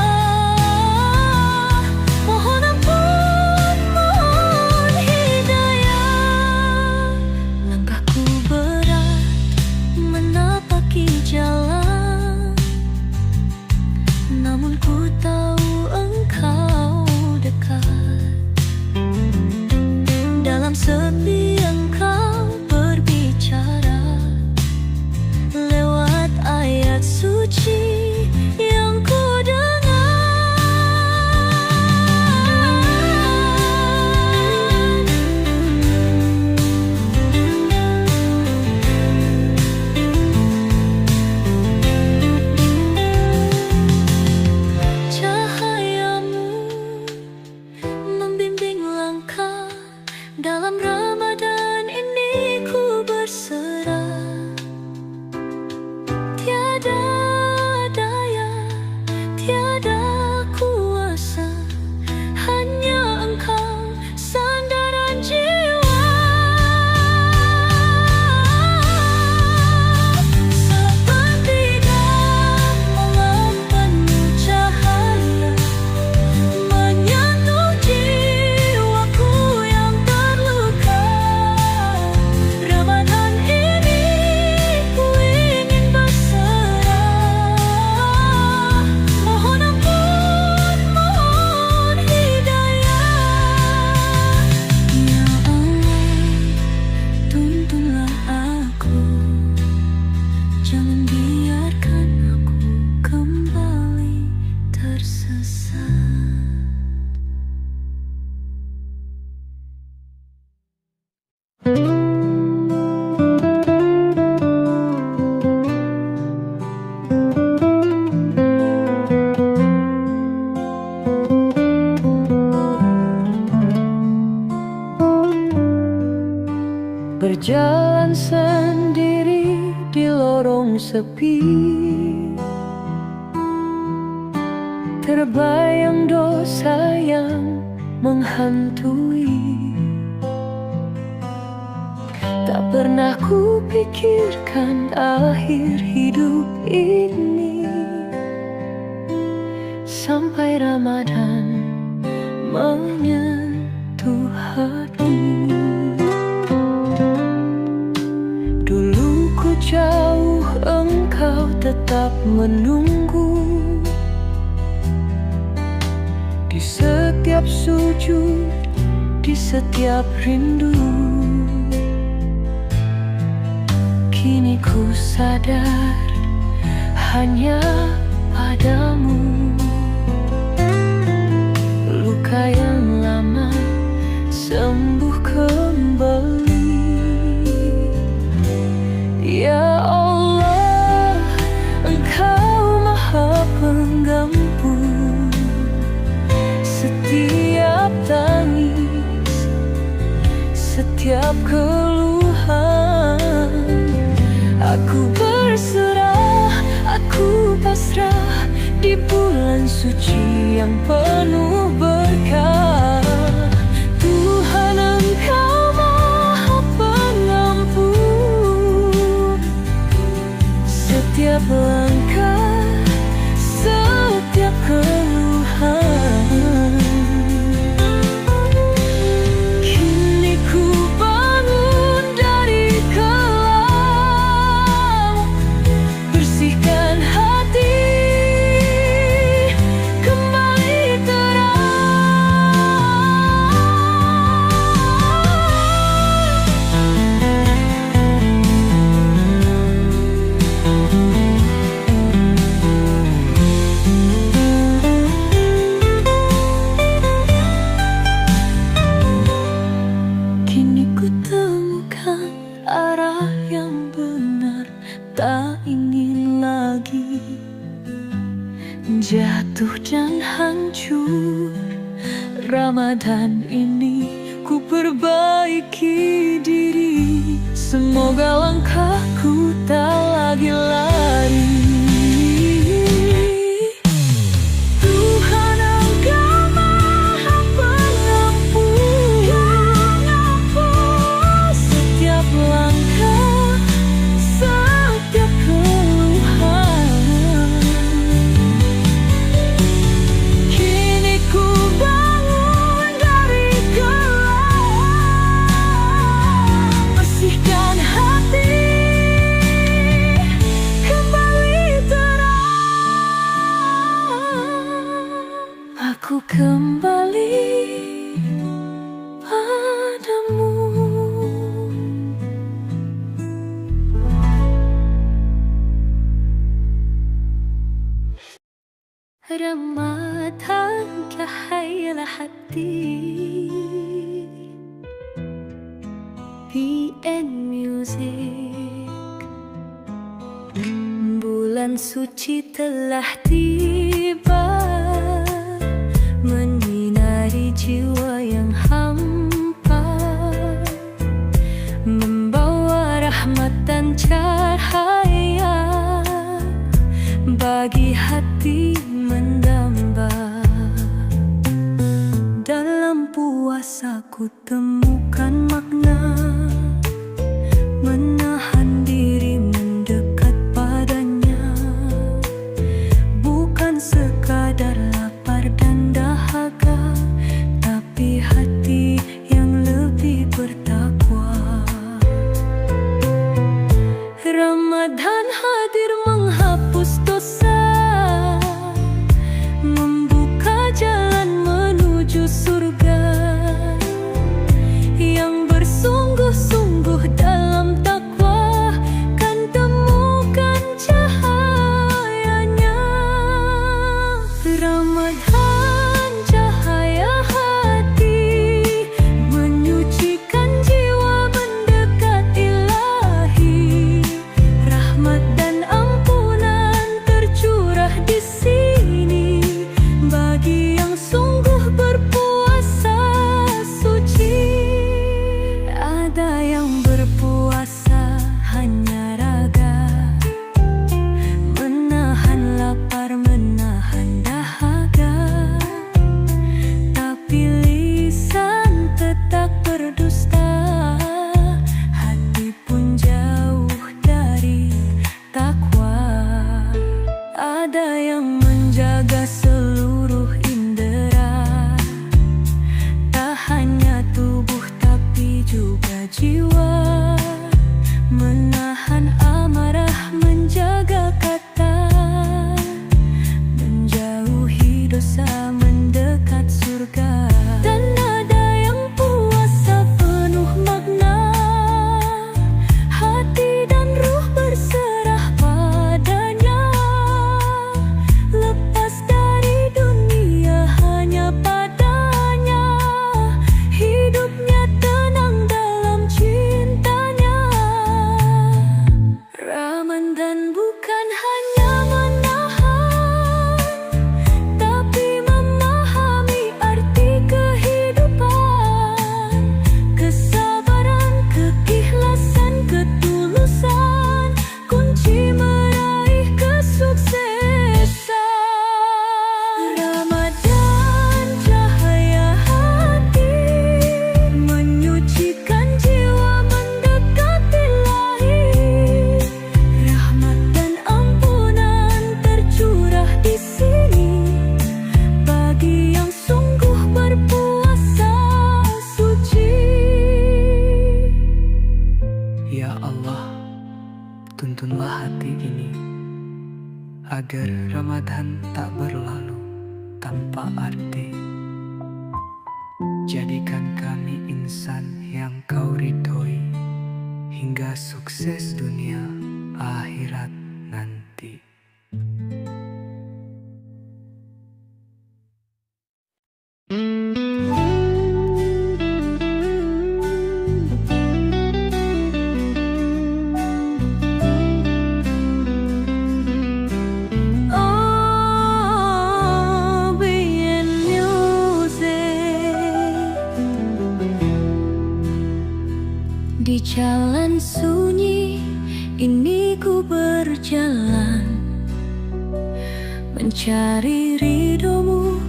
Mohon ampun, mohon hidayah. Langkahku berat menapaki jalan, namun ku tahu engkau dekat. Dalam sepi engkau berbicara lewat ayat suci yang ku cahayamu membimbing langkah. Dalam Ramadan ini ku berserah. Tiada daya, tiada kuasa, hanya engkau sandaran jiwa. Sepertiga malam penuh cahaya menyentuh jiwaku yang terluka. Ramadan ini ku ingin berserah. Mohon ampun, mohon hidayah. Ya Allah, tuntunlah aku, jangan biarkan aku kembali tersesat. Berjalan sendiri di lorong sepi, terbayang dosa yang menghantui. Tak pernah ku pikirkan akhir hidup ini, sampai Ramadan menyentuh hati. Dulu ku jauh, engkau tetap menunggu. Di setiap sujud, di setiap rindu. Kini ku sadar hanya padamu. Luka yang lama sembuh kembali. Ya Allah, Engkau Maha Penggampun setiap tangis, setiap keluhan. Aku berserah, aku pasrah di bulan suci yang penuh berkah. Tuhan Ramadan ini ku perbaiki diri, semoga langkahku tak lagi lari. Tuhan Engkau Maha Pengampun, setiap langkah, setiap keluhan. Kini ku bangun dari gelap, bersihkan hati, kembali terang. Aku kembali padamu. Ramadan cahaya hati, PN Music. Bulan suci telah tiba, menyinari jiwa yang hampa, membawa rahmat dan cahaya bagi hati mendamba. Dalam puasa ku temukan makna, menahan diri mendekat padanya, bukan sekadar lapar dan dahaga, tapi hati yang lebih bertakwa. Ramadan hadir menghapus dosa, membuka jalan menuju surga. Yang bersungguh-sungguh dalam takwa kan temukan cahayanya. Ramadan cahaya hati, menyucikan jiwa mendekat ilahi. Rahmat dan ampunan tercurah di sini bagi yang sungguh berpuasa suci. Ada yang berpuasa hanya raga, menahan lapar, menahan dahaga, tapi lisan tetap berdusta, hati pun jauh dari takwa. Ada yang menjaga seluruh indera, tak hanya tubuh tapi juga jiwa, menahan amarah, menjaga kata, menjauhi dosa, mendekat surga. Dan ada yang puasa penuh makna, hati dan ruh berserah padanya, lepas dari dunia hanya padanya, hidupnya tenang dalam cintanya. Ramadan bukan hanya menahan, tapi memahami arti kehidupan, kesabaran, keikhlasan, ketulusan, kunci meraih kesuksesan. Ramadan cahaya hati, menyucikan jiwa mendekat ilahi. Rahmat dan ampunan tercurah di sini bagi yang sungguh berpuasa suci. Ya Allah, tuntunlah hati ini agar Ramadan tak berlalu tanpa arti. Jadikan kami insan yang Kau ridhoi, hingga sukses dunia akhirat nanti. Oh, BN Music. Di jalan sunyi ini ku berjalan, mencari ridhomu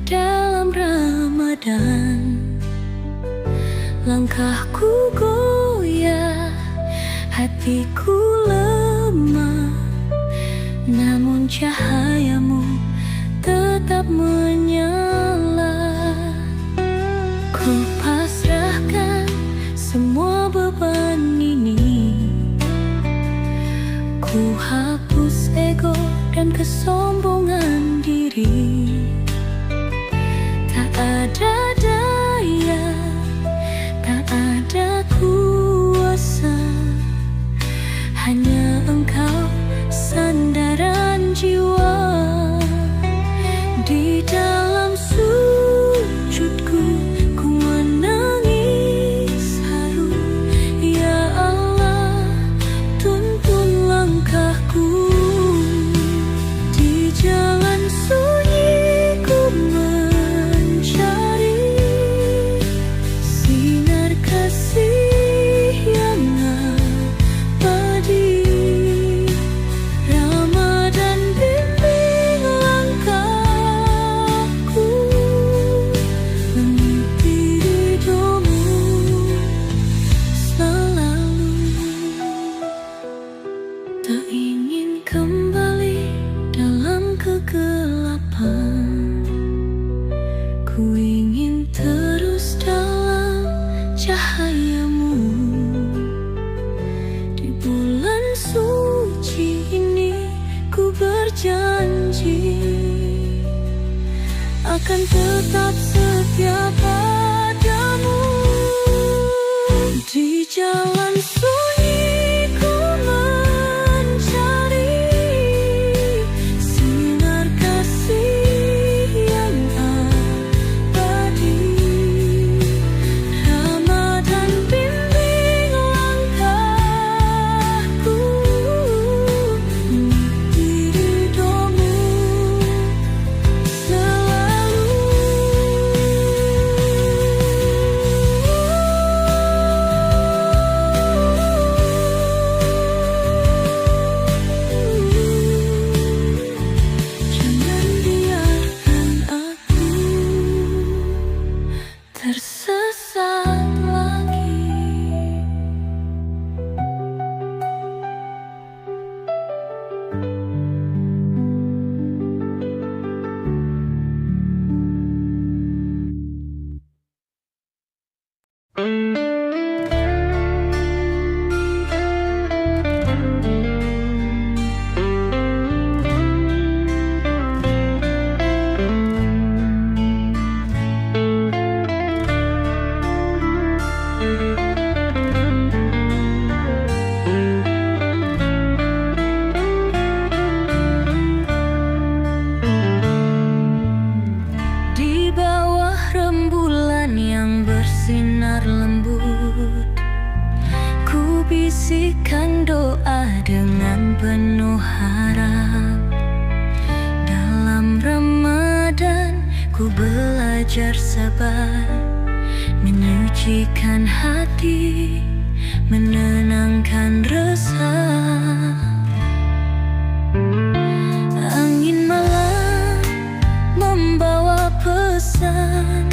dalam Ramadan. Langkahku goyah, hatiku lemah, namun cahayamu tetap menyala. Ku pasrahkan semua beban ini, ku hapus ego dan kesombongan diri. Tak ada daya, tak ada kuasa, hanya Engkau sandaran jiwa. Di dalam sujudku ku menangis haru, ya Allah tuntun langkahku. Di jalan sunyi ku mencari sinar kasih yang abadi. Ramadan bimbing langkahku, mengikuti ridhomu selalu. Tak ingin kembali dalam kegelapan, ku ingin terus dalam cahayamu. Di bulan suci ini ku berjanji akan tetap setia padamu. Di jalan sunyi ku mencari sinar kasih yang abadi. Ramadan bimbing langkahku, mengikuti ridhomu selalu. Jangan biarkan aku tersesat lagi. Di bawah rembulan yang bersinar lembut, ku bisikkan doa dengan penuh harap. Dalam Ramadan ku belajar sabar, menyucikan hati, menenangkan resah. Angin malam membawa pesan,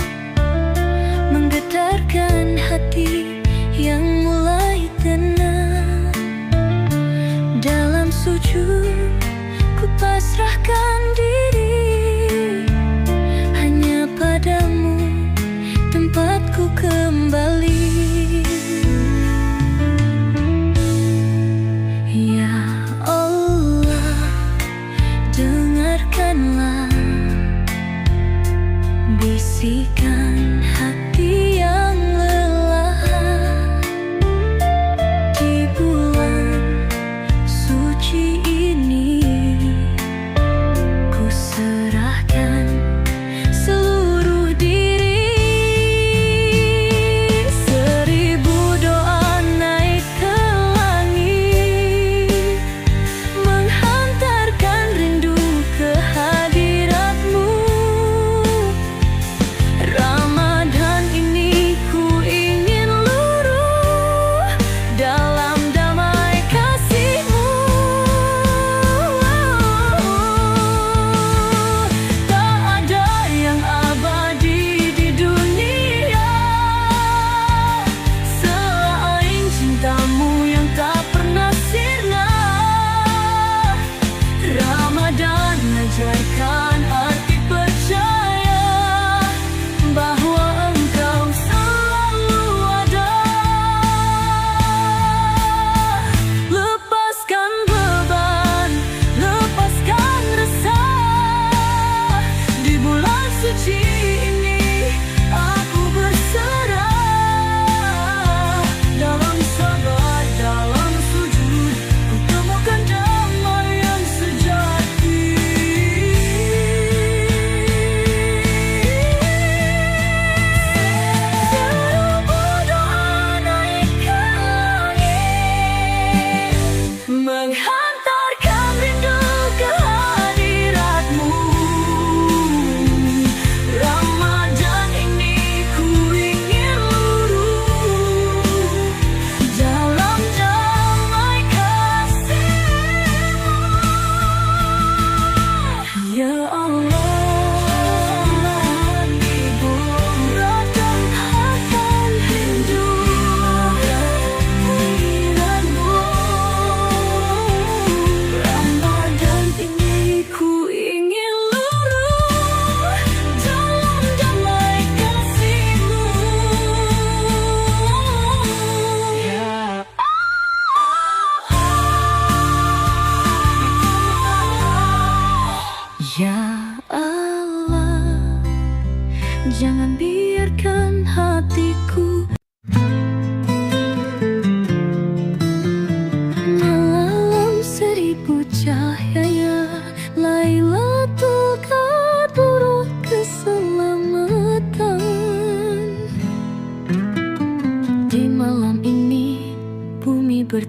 menggetarkan hati yang mulai tenang. Dalam sujud ku pasrahkan diri, hanya padamu tempatku kembali.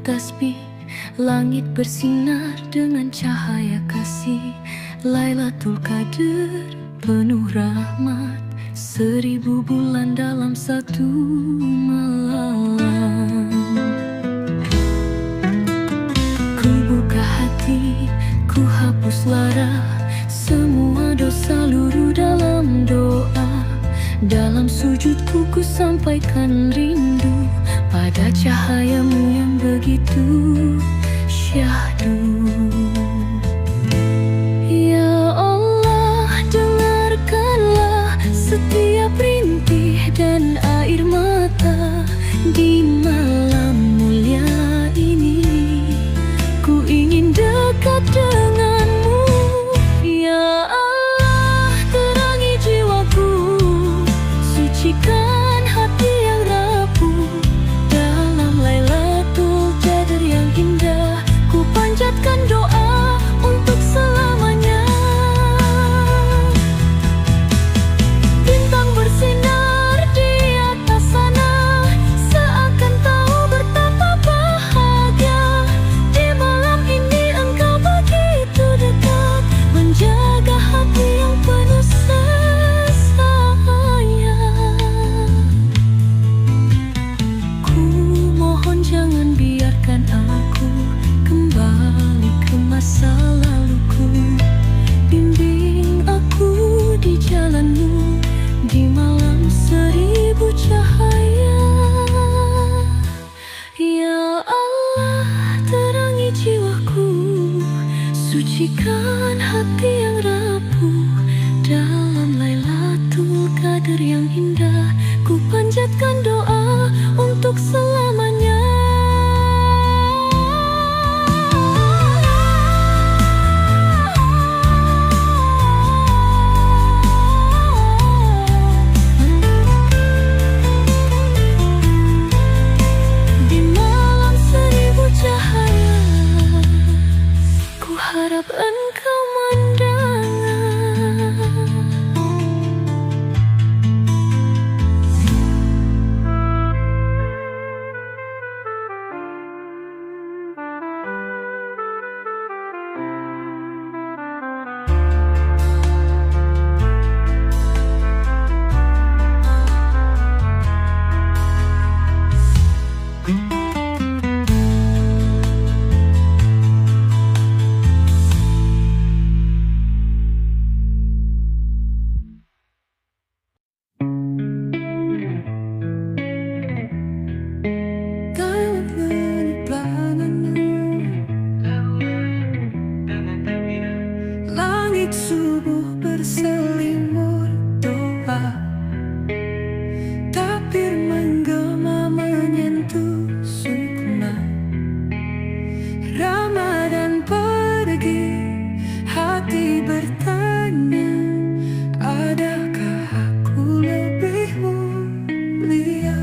bertasbih, langit bersinar dengan cahaya kasih. Lailatul Qadar penuh rahmat, 1000 bulan dalam satu malam. Ku buka hati, ku hapus lara, semua dosa luruh dalam doa. Dalam sujudku ku sampaikan rindu pada cahayamu yang begitu syahdu. Ya Allah, dengarkanlah setiap rintih dan air mata di malam mulia ini. Ku ingin dekat denganmu, ya Allah, terangi jiwaku, sucikan hati yang rapuh. Dalam Lailatul Qadar yang indah, ku panjatkan doa untuk selamanya. Bintang bersinar di atas sana, seakan tahu betapa bahagia. Di malam ini engkau begitu dekat, menjaga hati yang penuh jangan biarkan aku kembali ke masa laluku. Bimbing aku di jalanmu di malam 1000 cahaya. Ya Allah, terangi jiwaku, sucikan hati yang rapuh. Dalam Lailatul Qadar yang indah, ku panjatkan doa untuk selamanya. Harap engkau mendengar. Langit subuh berselimut doa, tapir menggema menyentuh sukma. Ramadan pergi, hati bertanya, adakah aku lebih mulia?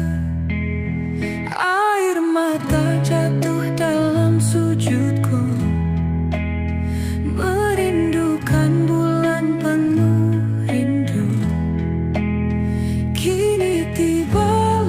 Air mata jatuh dalam sujudku, merindukan bulan penuh rindu. Kini tiba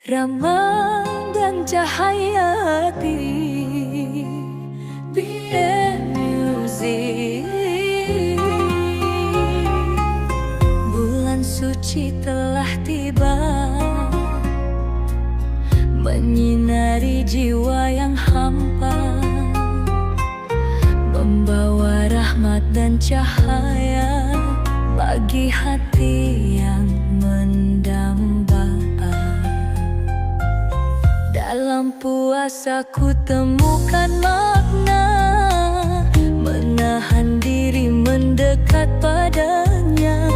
Ramah dan cahaya hati. BM Music. Bulan suci telah tiba, menyinari jiwa yang hampa, membawa rahmat dan cahaya bagi hati yang mendamba. Dalam puasa ku temukan makna, menahan diri mendekat padanya,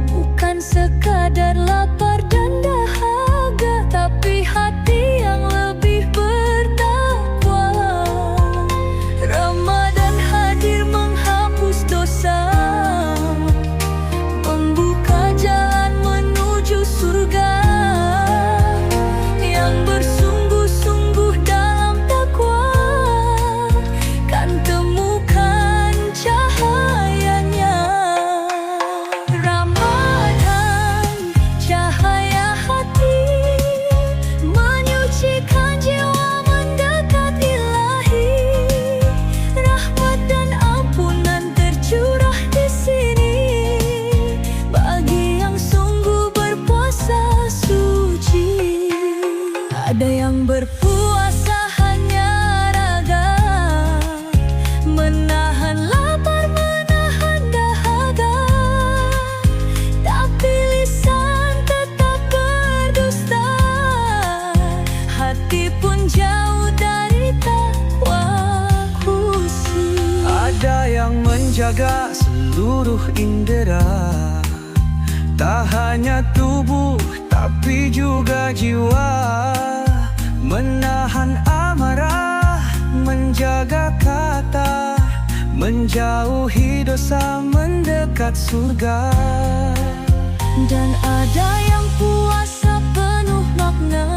bukan sekadar lapar dan dahaga, tapi hati yang lebih bertakwa. Ramadan hadir menghapus dosa, membuka jalan menuju surga. Yang bersungguh-sungguh dalam takwa kan temukan cahayanya. Ramadan, cahaya hati, menyucikan jiwa mendekat Ilahi. Rahmat dan ampunan tercurah di sini bagi yang sungguh berpuasa suci. Ada yang berpuasa hanya raga, menahan lapar, menahan dahaga, tapi lisan tetap berdusta, hati pun jauh dari takwa khusyuk. Ada yang menjaga seluruh indera, tak hanya tubuh tapi juga jiwa, menahan amarah, menjaga kata, menjauhi dosa, mendekat surga. Dan ada yang puasa penuh makna,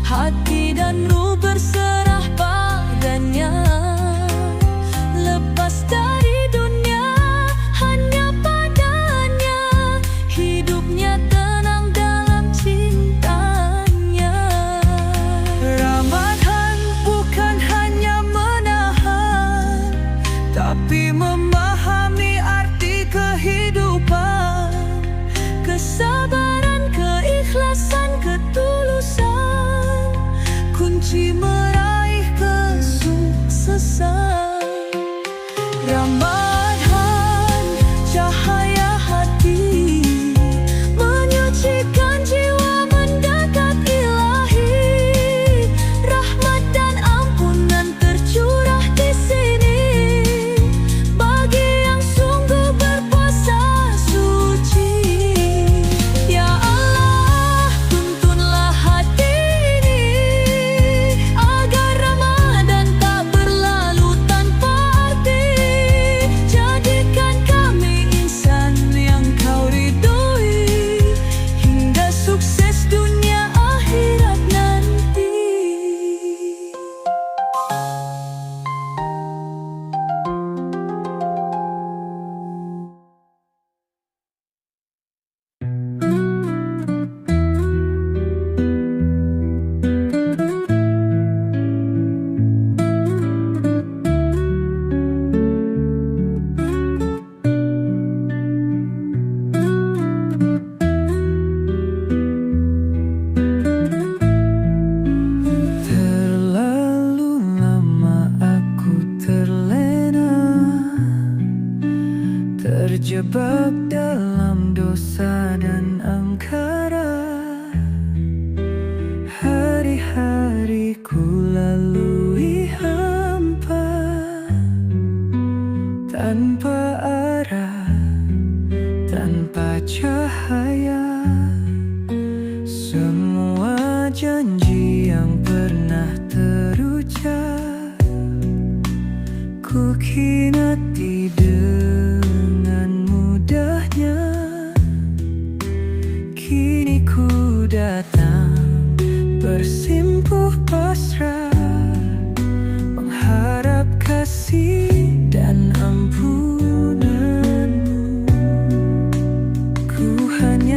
hati dan ruh berserah padanya, lepas dari dunia hanya padanya, hidupnya tenang dalam cintanya. Ramadan bukan hanya menahan, tapi memahami arti kehidupan, Kesabaran, keikhlasan, ketulusan, kunci meraih kesuksesan. Ramadan, cahaya hati, Menyucikan jiwa mendekat Ilahi. Rahmat dan ampunan tercurah di sini bagi yang sungguh berpuasa suci. Ya Allah, tuntunlah hati ini agar Ramadan tak berlalu tanpa arti. Jadikan kami insan yang Kau ridhoi, hingga sukses dunia akhirat nanti. terlalu lama aku terlena, terjebak dalam dosa dan angkara. Hari-hari ku lalui hampa, tanpa arah, tanpa cahaya. Semua janji yang pernah terucap ku khianati dengan mudahnya. Kini ku datang bersimpuh pasrah, mengharap kasih dan ampunanmu. Ku hanya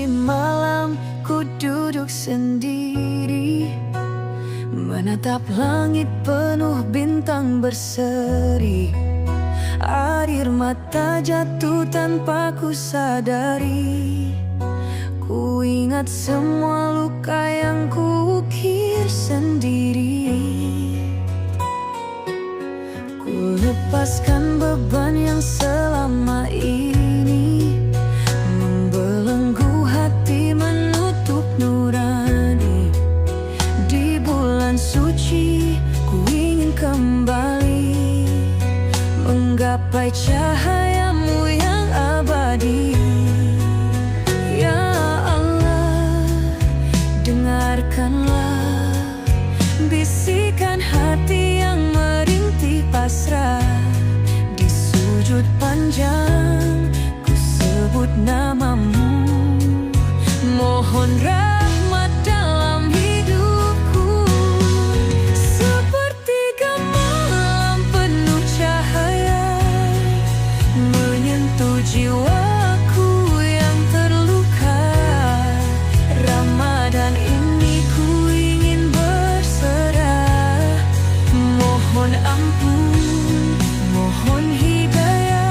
malam ku duduk sendiri, menatap langit penuh bintang berseri. Air mata jatuh tanpa ku sadari. Ku ingat semua luka yang ku ukir sendiri. Ku lepaskan beban yang selama ini membelenggu hati, menutup nurani. Di bulan suci ku ingin kembali menggapai cahayamu yang abadi. Ya Allah, dengarkanlah bisikan hati yang merintih pasrah. Di sujud panjang ku sebut namamu, mohon rahmat dalam hidupku. Sepertiga malam penuh cahaya menyentuh jiwaku yang terluka. Ramadan ini ku ingin berserah, mohon ampun, mohon hidayah.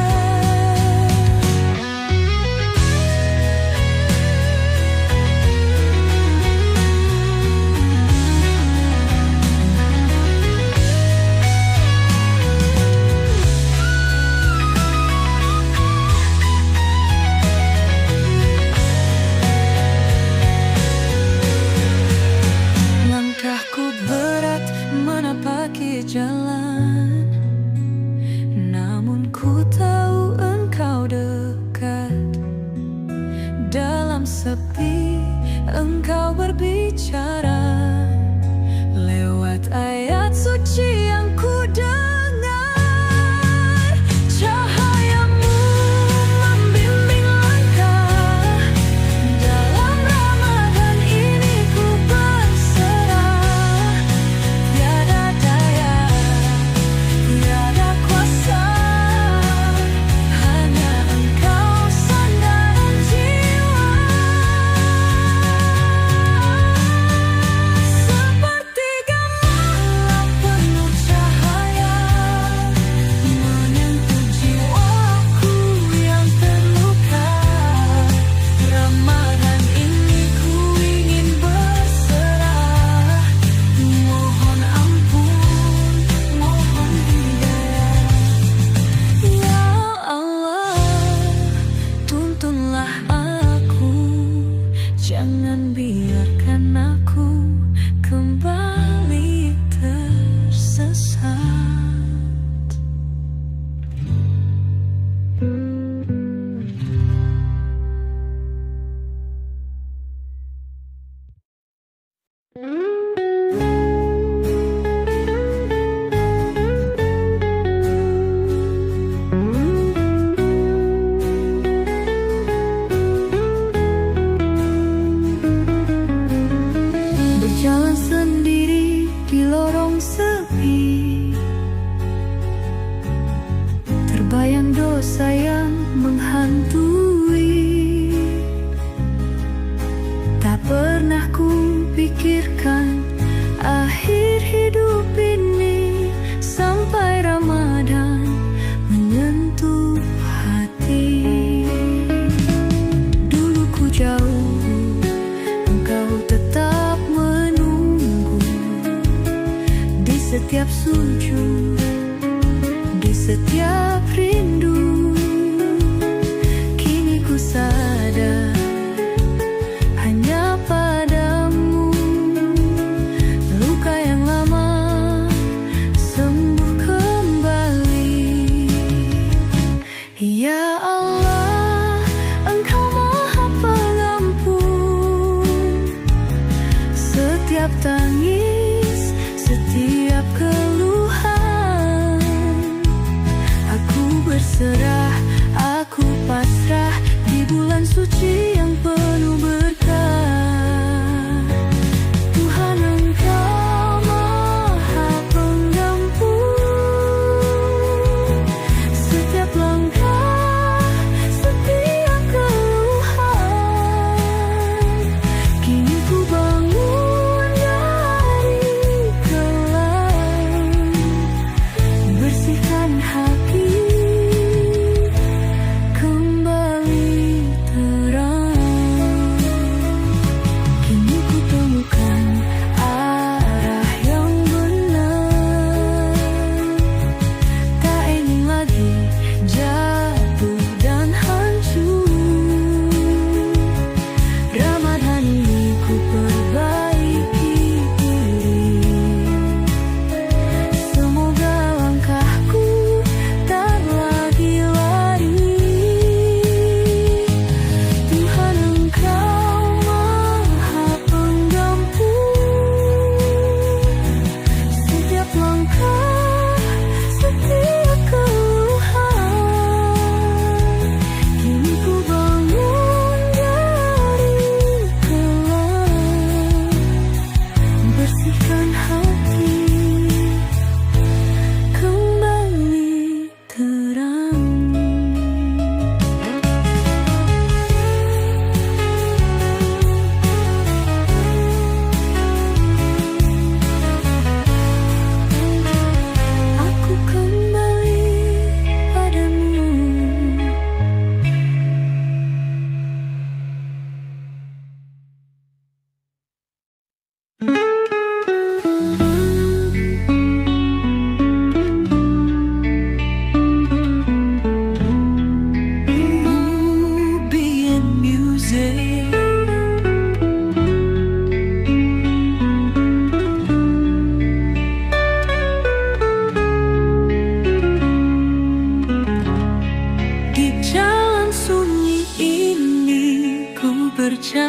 Langkahku berat menapaki jalan, namun ku tahu engkau dekat. Dalam sepi engkau berbicara lewat ayat suci yang ku dengar. Cahayamu membimbing langkah, dalam Ramadan ini ku berserah. Tiada daya, tiada kuasa, hanya engkau sandaran jiwa. Sepertiga malam penuh cahaya menyentuh jiwaku yang terluka. Ramadan ini ku ingin berserah, mohon ampun, mohon hidayah. Ya Allah, tuntunlah aku, jangan biarkan aku kembali tersesat. Berjalan sendiri di lorong sepi, terbayang dosa yang menghantui. Tak pernah ku pikirkan akhir hidup ini, sampai Ramadan menyentuh hati. Dulu ku jauh, engkau tetap menunggu. Di setiap sujud, di setiap rindu, kini ku sadar hanya padamu. Luka yang lama sembuh kembali. Ya Allah, engkau maha pengampun. Setiap tangis, setiap keluhan, aku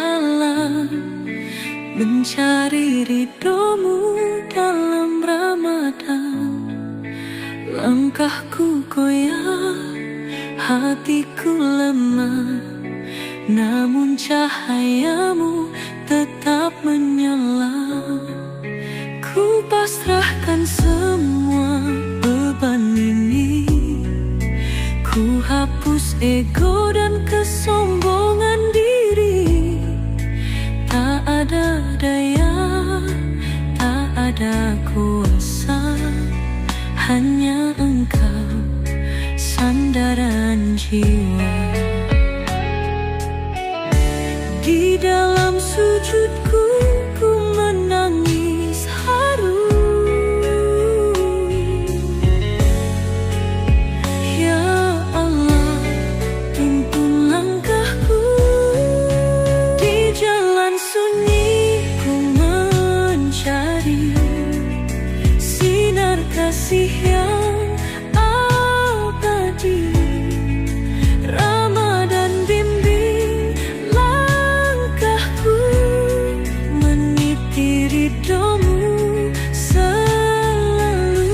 berjalan mencari ridhomu dalam Ramadan. Langkahku goyah, hatiku lemah, namun cahayamu tetap menyala. Ku pasrahkan semua beban ini, ku hapus ego dan kesombongan diri. Tak ada daya, tak ada kuasa, hanya Engkau sandaran jiwa. Di dalam sujudku ku menangis haru. Ya Allah, tuntun langkahku. Di jalan sunyi ku mencari sinar kasih yang abadi. Ramadan bimbing langkahku, meniti ridhomu selalu.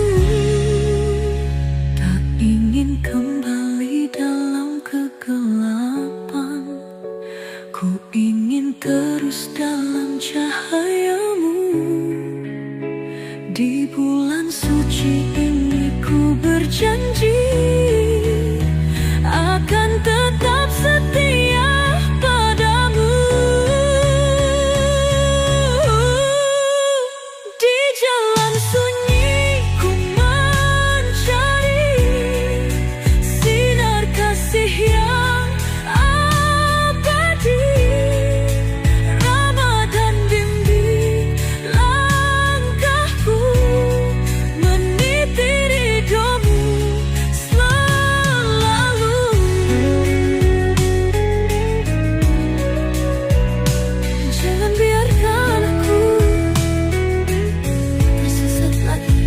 Tak ingin kembali dalam kegelapan, ku ingin terus dalam cahayamu. Di bulan suci ini ku berjanji akan tetap setia padamu. Di jalan sunyi ku mencari sinar kasih yang abadi. Ramadan bimbing langkahku, meniti ridhomu selalu. Jangan biarkan aku tersesat lagi.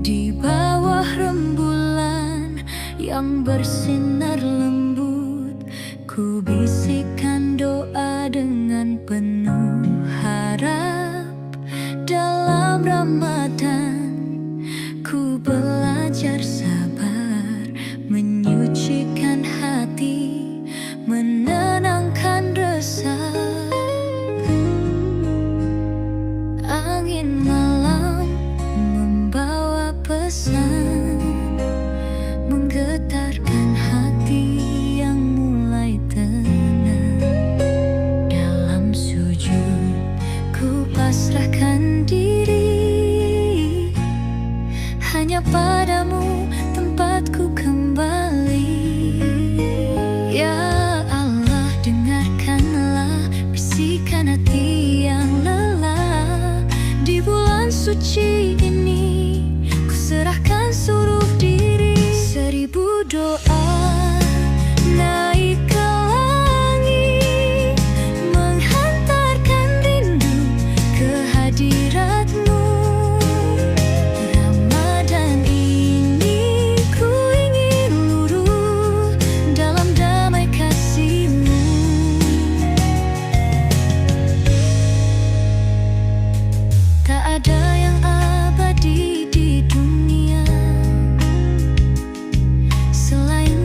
Di bawah rembulan yang bersinar lembut, ku bisikan doa dengan penuh harap. Dalam Ramadan ku belajar sabar, menyucikan hati, menenangkan resah. Angin malam membawa pesan, menggetarkan hati yang mulai tenang. Dalam sujud ku pasrahkan diri, hanya padamu tempatku kembali. Ya Allah, dengarkanlah bisikan hati yang lelah. Di bulan suci ini ku serahkan seluruh diri. 1000 doa naik ke langit, menghantarkan rindu ke hadiratmu. Ramadan ini ku ingin luruh dalam damai kasih-Mu. Tak ada yang abadi di dunia selain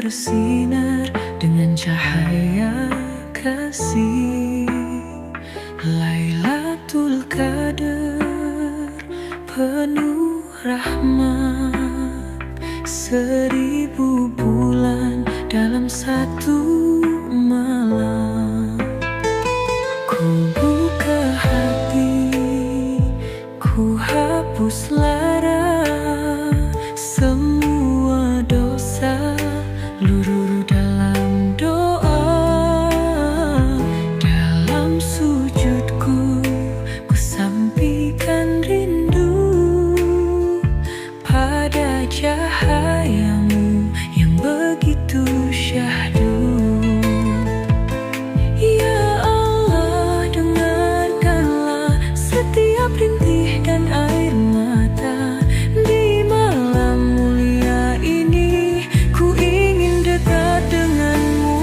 bersinar dengan cahaya kasih. Lailatul Qadar penuh rahmat, 1000 bulan dalam satu malam. Ku buka hati, ku hapus lara, semua dosa luruh dalam doa. Dalam sujudku ku sampaikan rindu pada cahayamu yang begitu syahdu. Ya Allah, dengarkanlah setiap rintih dan air mata. Di malam mulia ini ku ingin dekat denganmu.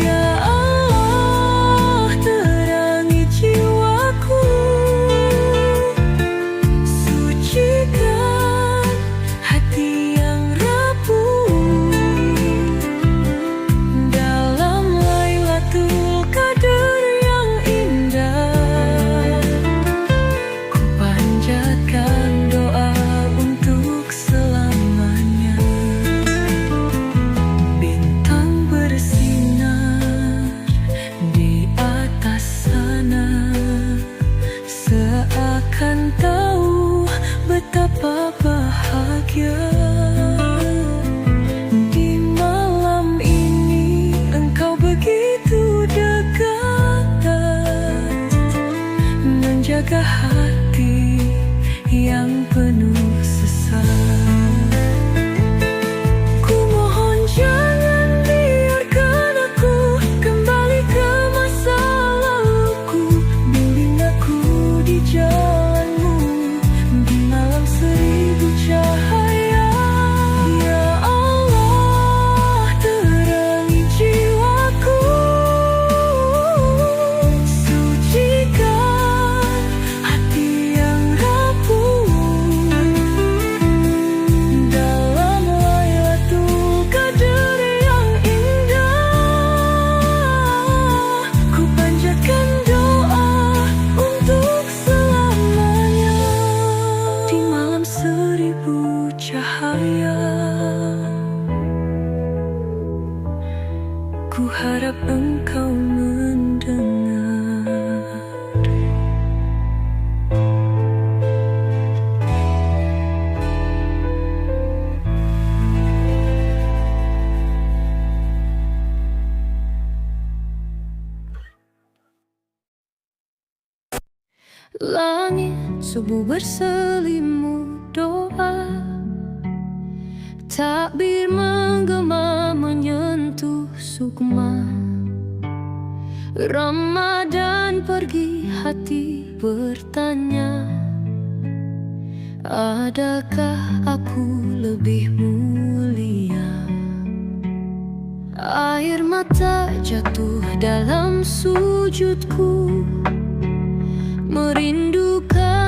Ya Allah, terangi jiwaku, sucikan hati yang rapuh. Dalam Lailatul Qadar yang indah, ku panjatkan doa untuk selamanya. Bintang bersinar di atas sana, seakan tahu betapa bahagia. Di malam ini engkau begitu dekat, menjaga hati yang penuh sesat. Ku mohon jangan biarkan aku kembali ke masa laluku. Bimbing aku di jalanmu di malam 1000 cahaya. Ya Allah, terangi jiwaku, sucikan hati yang rapuh. Dalam Lailatul Qadar yang indah, ku panjatkan doa untuk selamanya. Di malam 1000 cahaya, ku harap engkau mendengar. Langit subuh berselimut doa, takbir menggema menyentuh sukma. Ramadan pergi, hati bertanya, adakah aku lebih mulia? Air mata jatuh dalam sujudku, merindukan